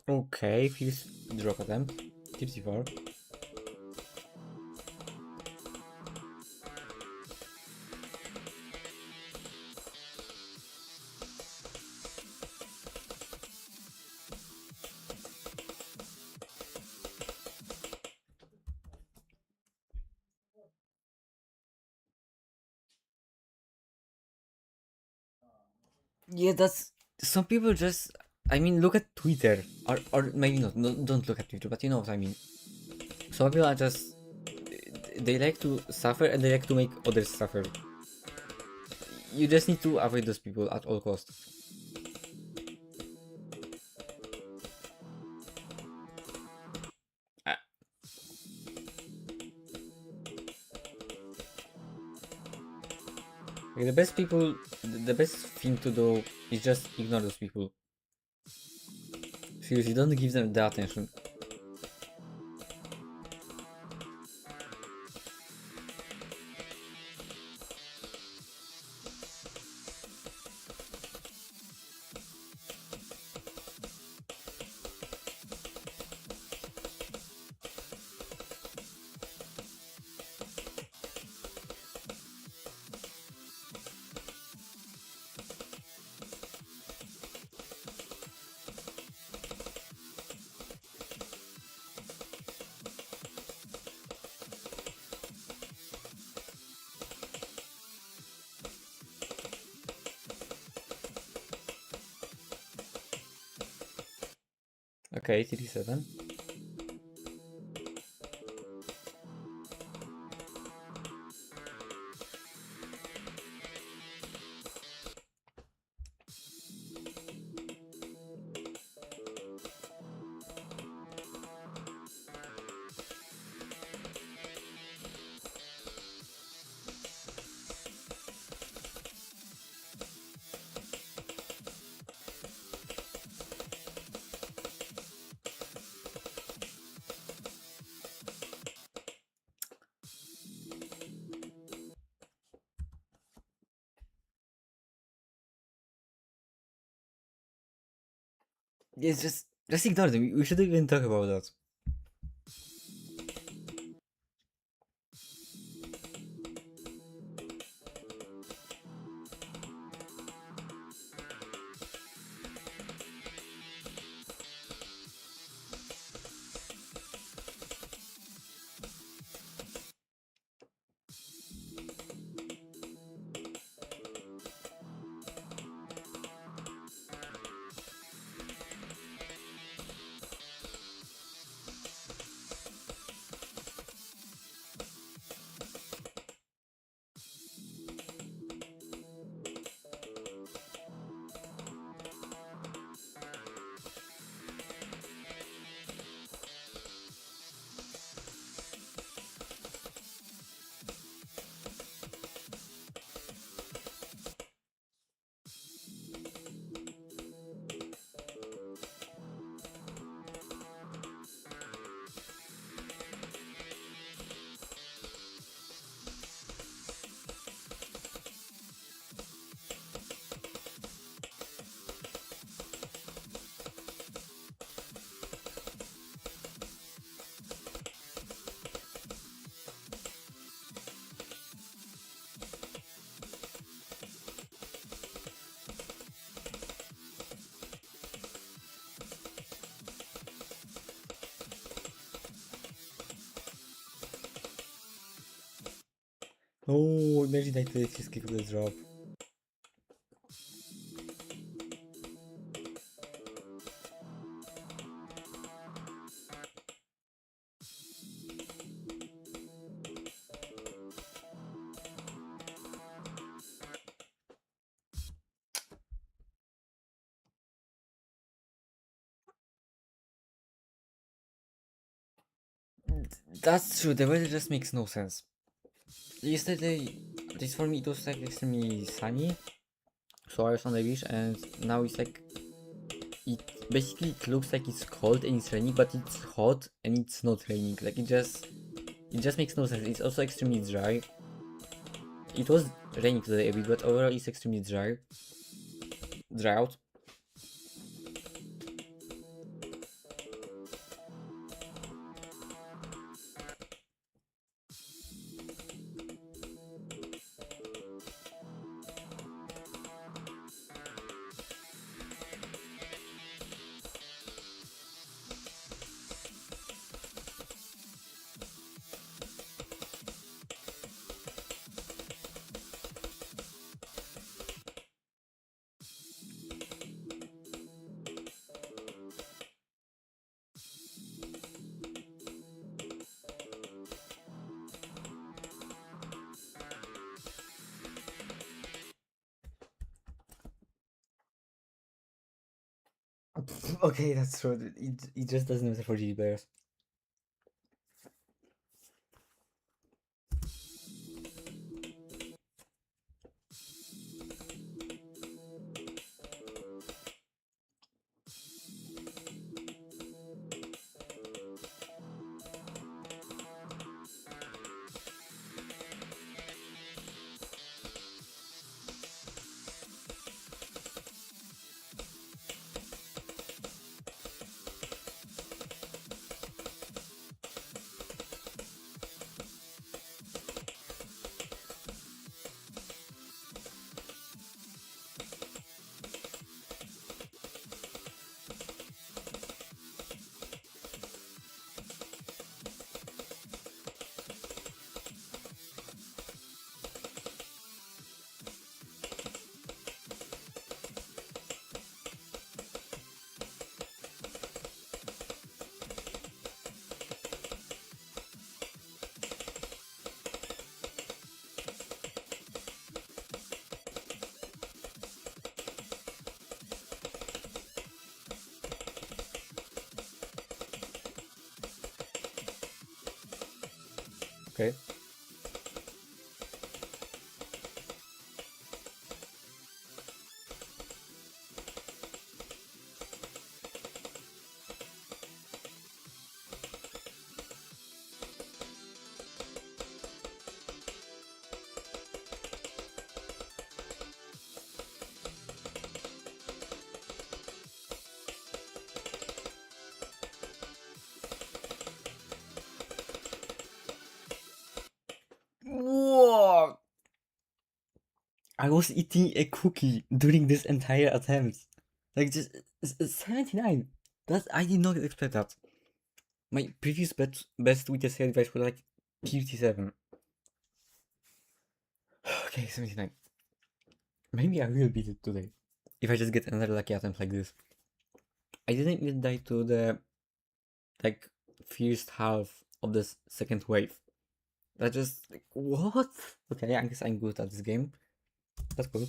Okay, first drop attempt. 54. Yeah, that's some people just. I mean, look at Twitter, or maybe not. No, don't look at Twitter, but you know what I mean. Some people are just. They like to suffer and they like to make others suffer. You just need to avoid those people at all costs. Uh, like the best people, the best thing to do is just ignore those people. Seriously, don't give them the attention. Okay, 37. It's just ignore them. We shouldn't even talk about that. Oh, imagine I did cheesecake with a drop. That's true, the weather just makes no sense. Yesterday, this for me, it was like extremely sunny, so I was on the beach, and now it's like, it looks like it's cold and it's raining, but it's hot and it's not raining. Like it just makes no sense. It's also extremely dry. It was raining today a bit, but overall it's extremely dry out. Okay, that's true. It just doesn't matter for GG players. Okay. I was eating a cookie during this entire attempt. Like just 79. That's I did not expect that. My previous best with the sale device was like 57. Okay, 79. Maybe I will beat it today. If I just get another lucky attempt like this. I didn't even die to the like first half of the second wave. That just like what? Okay, I guess I'm good at this game. That's cool.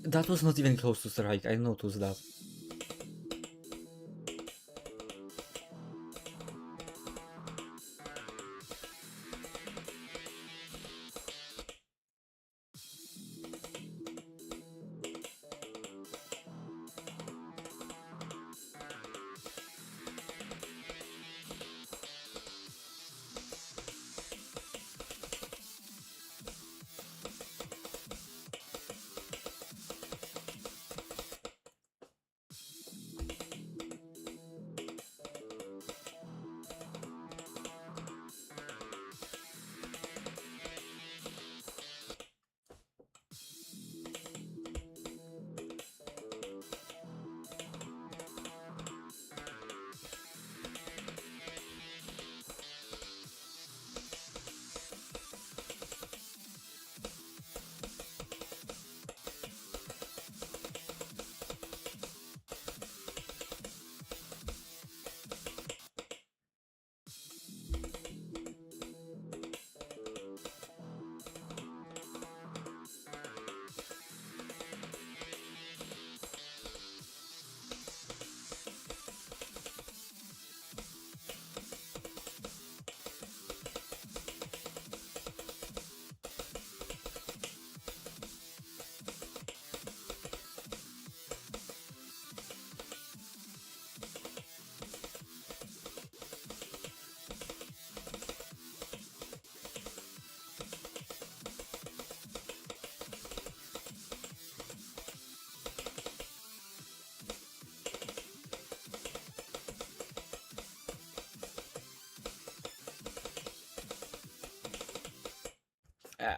That was not even close to strike. I noticed that.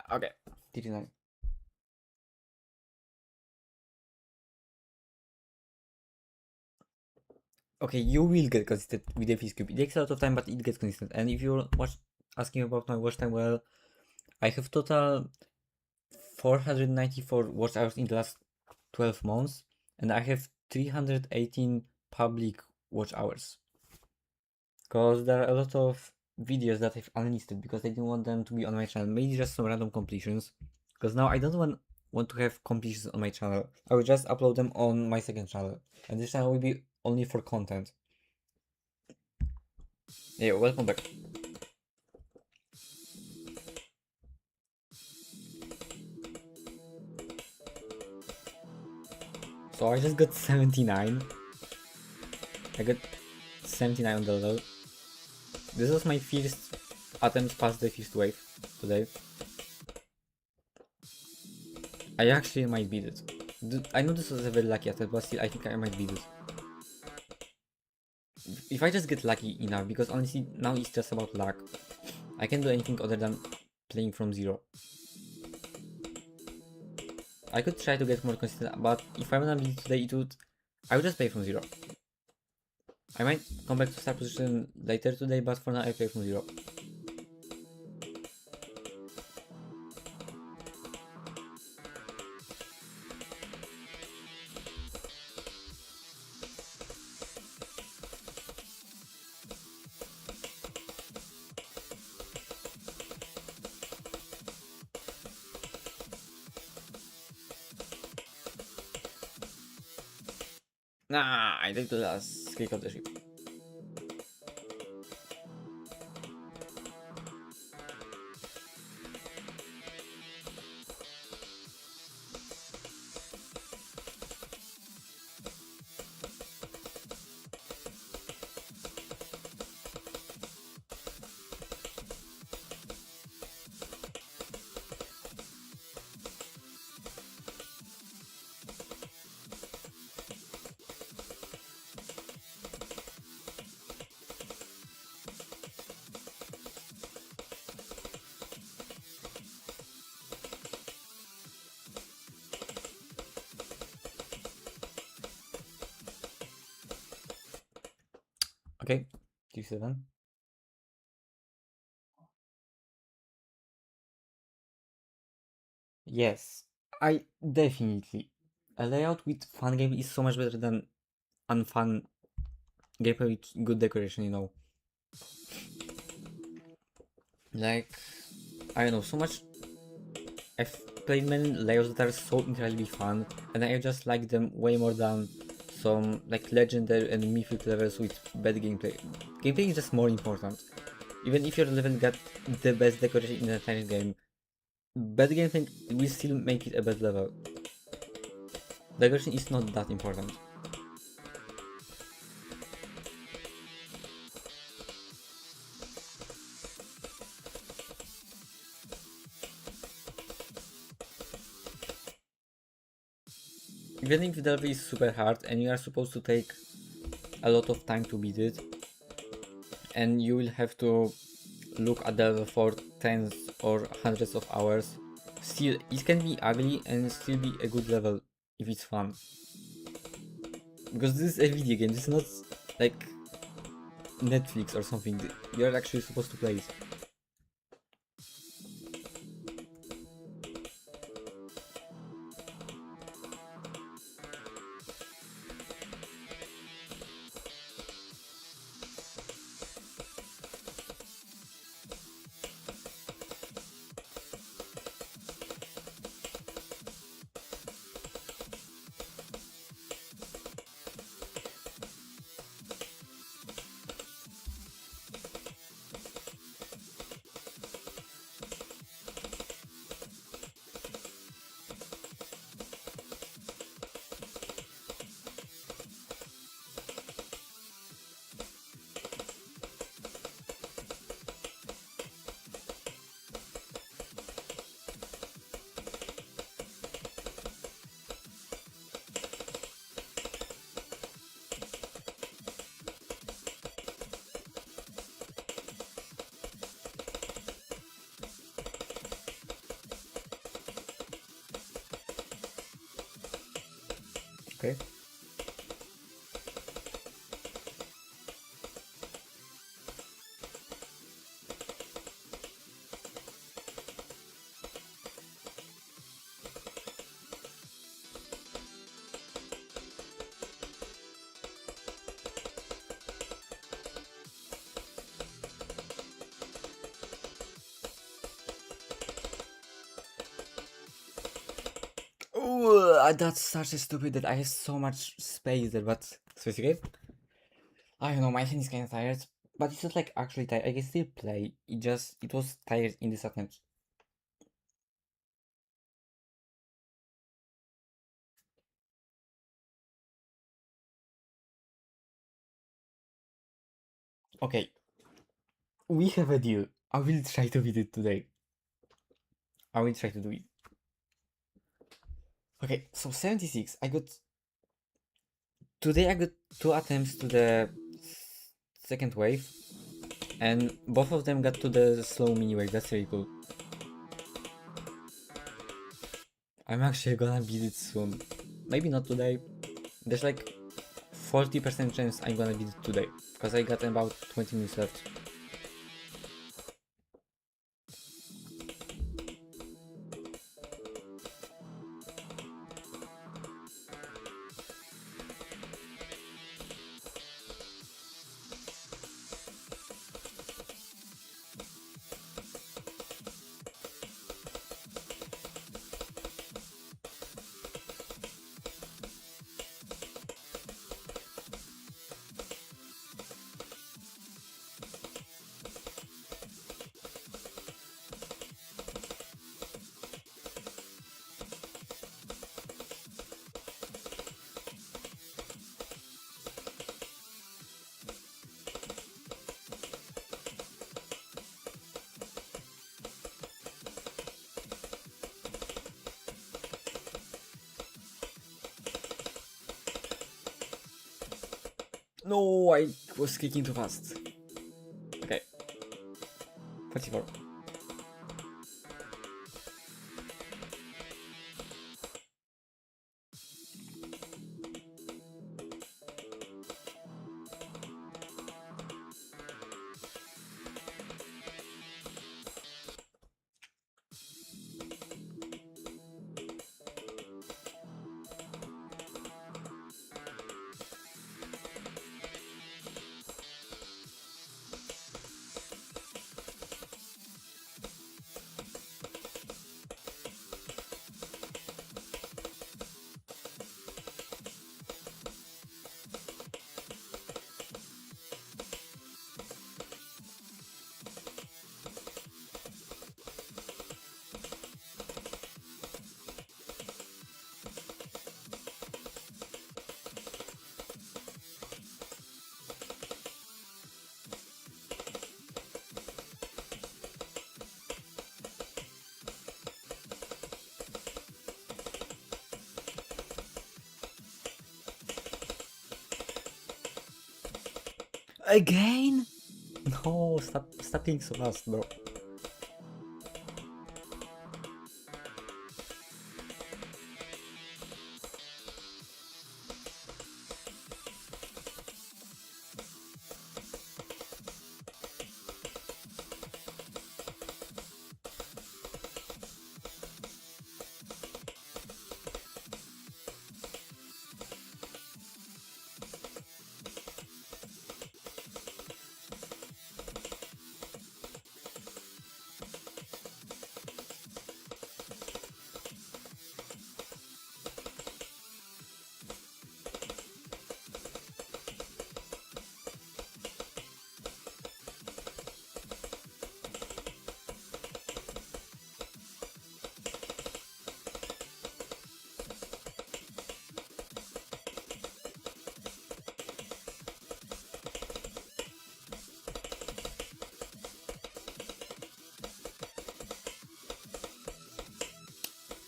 Okay. 39. Okay, you will get consistent with the Fizz Cube. It takes a lot of time, but it gets consistent. And if you're asking about my watch time, well, I have total 494 watch hours in the last 12 months, and I have 318 public watch hours. Because there are a lot of videos that I've unlisted because I didn't want them to be on my channel. Maybe just some random completions. Because now I don't want to have completions on my channel. I will just upload them on my second channel. And this channel will be only for content. Yeah, welcome back. So I just got 79. I got 79 on the level. This was my first attempt past the first wave today. I actually might beat it. I know this was a very lucky attempt, but still I think I might beat it. If I just get lucky enough, because honestly now it's just about luck. I can't do anything other than playing from zero. I could try to get more consistent, but if I wanna beat today, I would just play from zero. I might come back to start position later today, but for now I play from zero. Nah, I take the last click of the ship. Okay, Q7. Yes, I definitely. A layout with fun game is so much better than unfun gameplay with good decoration. Like, I don't know, so much. I've played many layouts that are so incredibly fun, and I just like them way more than some like legendary and mythic levels with bad gameplay. Gameplay is just more important. Even if your level got the best decoration in the entire game, bad gameplay will still make it a bad level. Decoration is not that important. Even if the level is super hard and you are supposed to take a lot of time to beat it, and you will have to look at the level for tens or hundreds of hours, still it can be ugly and still be a good level if it's fun. Because this is a video game, this is not like Netflix or something. You're actually supposed to play it. Okay. Oh, that's such a stupid that I have so much space there, but so it's okay. I don't know, my hand is kind of tired, but it's not like actually tired. I can still play. It was tired in this attempt. Okay, we have a deal. I will try to beat it today. I will try to do it. Okay, so 76. Today I got two attempts to the second wave, and both of them got to the slow mini wave. That's really cool. I'm actually gonna beat it soon. Maybe not today. There's like 40% chance I'm gonna beat it today, because I got about 20 minutes left. No, I was kicking too fast. Okay. 44. Again? No, stop being so fast, bro.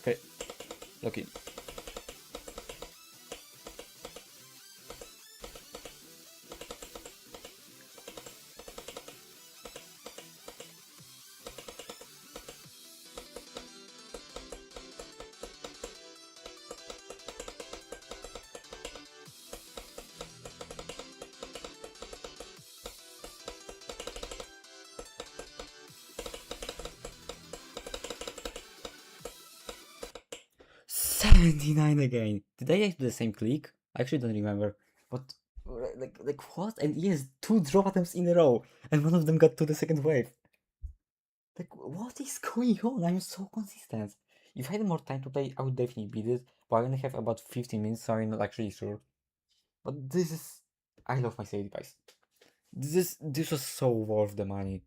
Okay, lucky. $79 again. Did I do the same click? I actually don't remember. But like what? And yes, 2 drop attempts in a row, and one of them got to the second wave. Like what is going on? I'm so consistent. If I had more time to play, I would definitely beat it. But I only have about 15 minutes, so I'm not actually sure. But this is, I love my save device. This was so worth the money.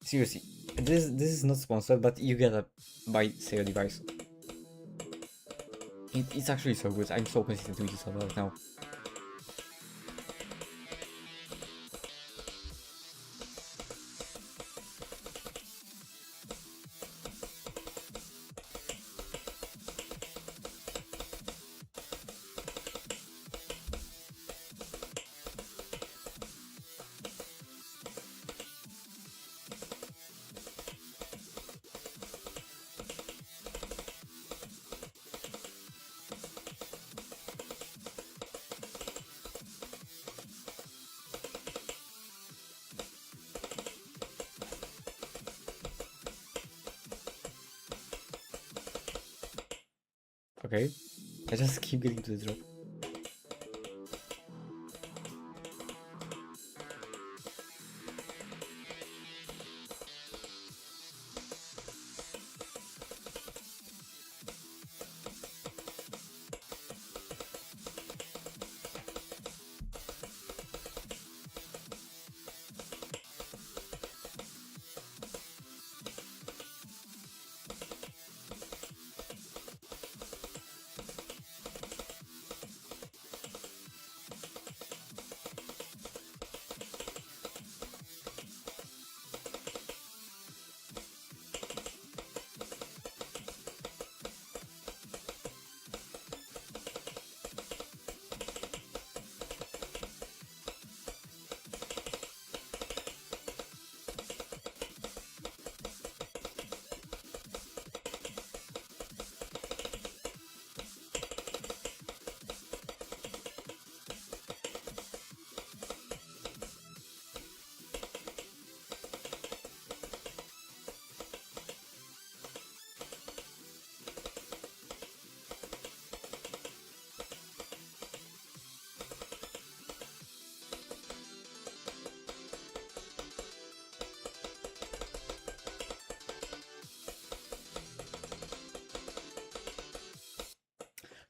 Seriously, this is not sponsored, but you gotta buy sale device. It's actually so good. I'm so consistent with this right now. Okay, I just keep getting to the drop.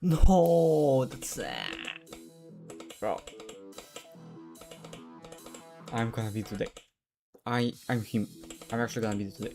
No, that's bro. I'm gonna be today. I'm him. I'm actually gonna be today.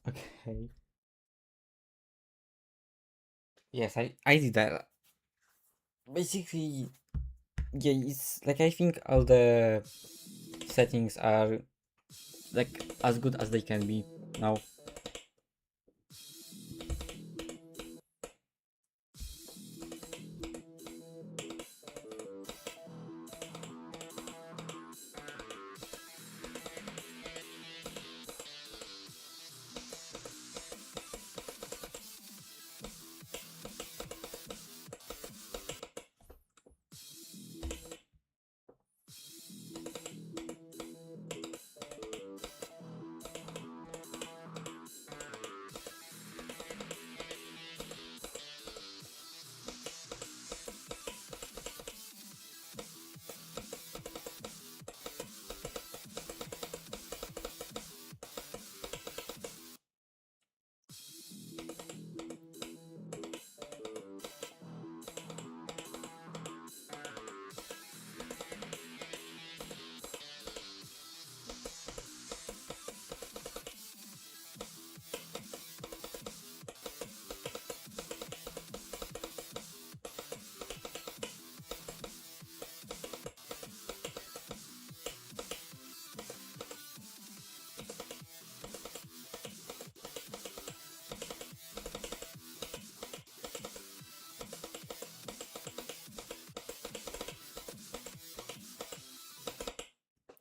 Okay. Yes, I did that. Basically, yeah, it's like I think all the settings are like as good as they can be now.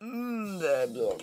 The block.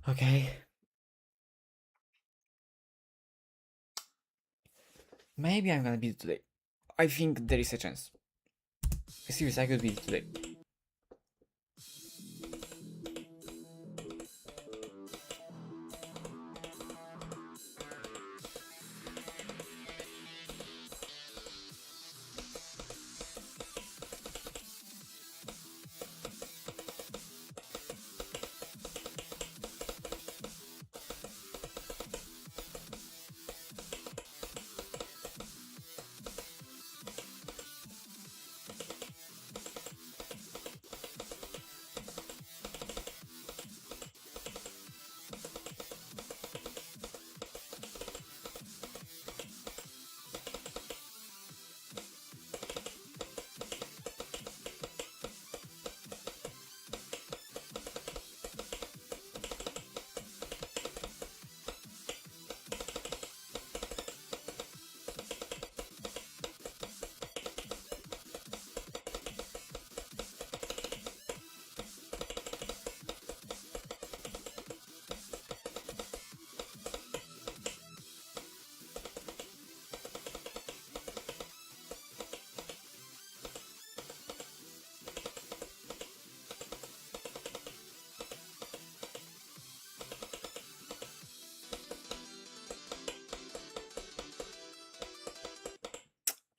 Okay. Maybe I'm gonna beat it today. I think there is a chance. Seriously, I could beat it today.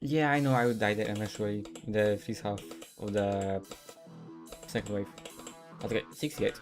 Yeah, I know I would die there eventually in the first half of the second wave. Okay, 68.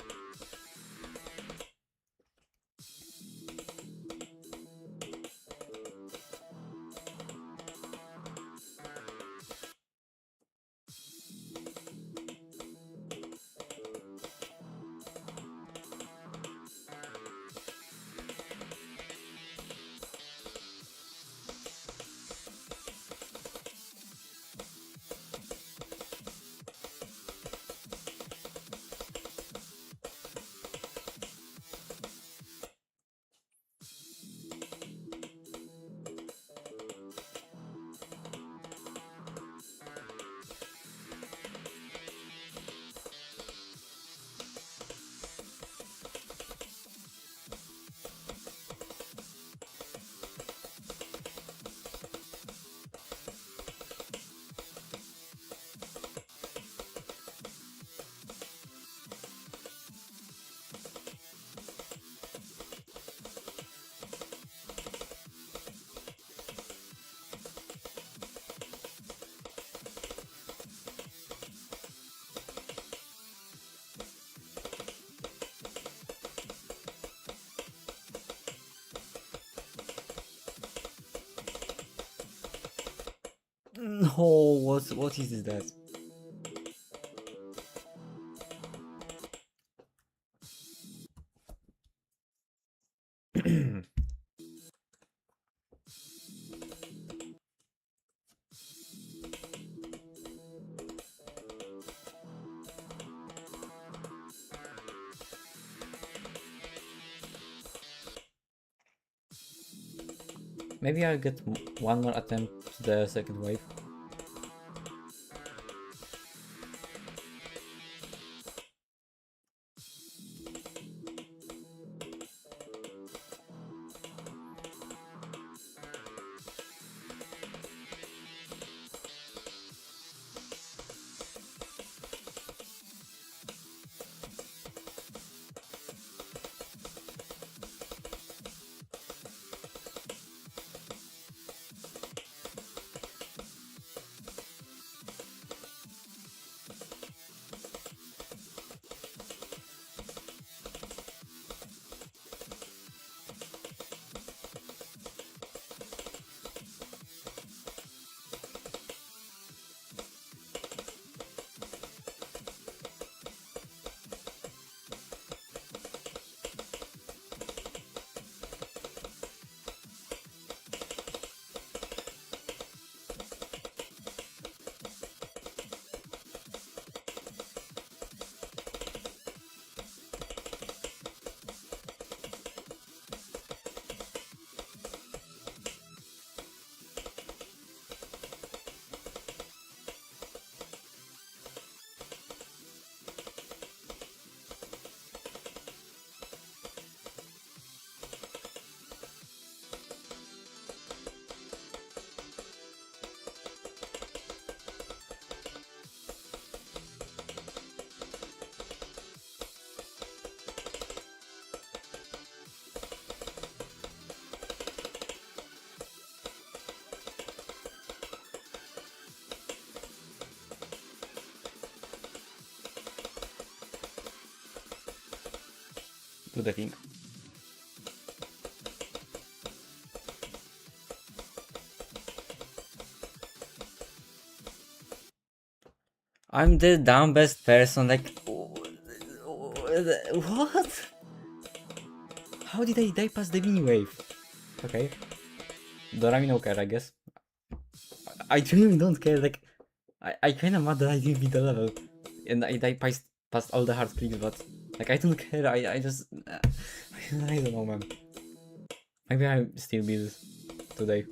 No, what is that? Maybe I'll get one more attempt to the second wave. Do the thing. I'm the dumbest person, like... What? How did I die past the mini wave? Okay. Dorami no care, I guess. I genuinely don't care, like... I kinda mad that I didn't beat the level. And I die past all the hard clicks, but... Like, I don't care, I just... I don't know, man. Maybe I still beat this today.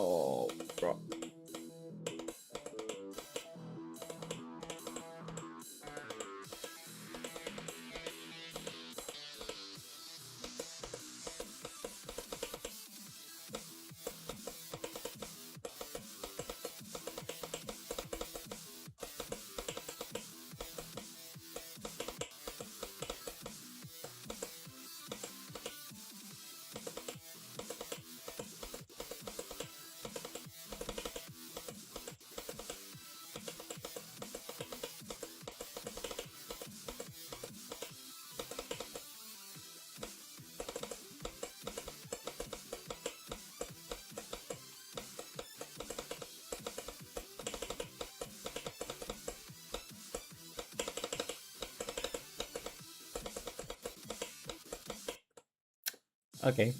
Oh, bro. Okay.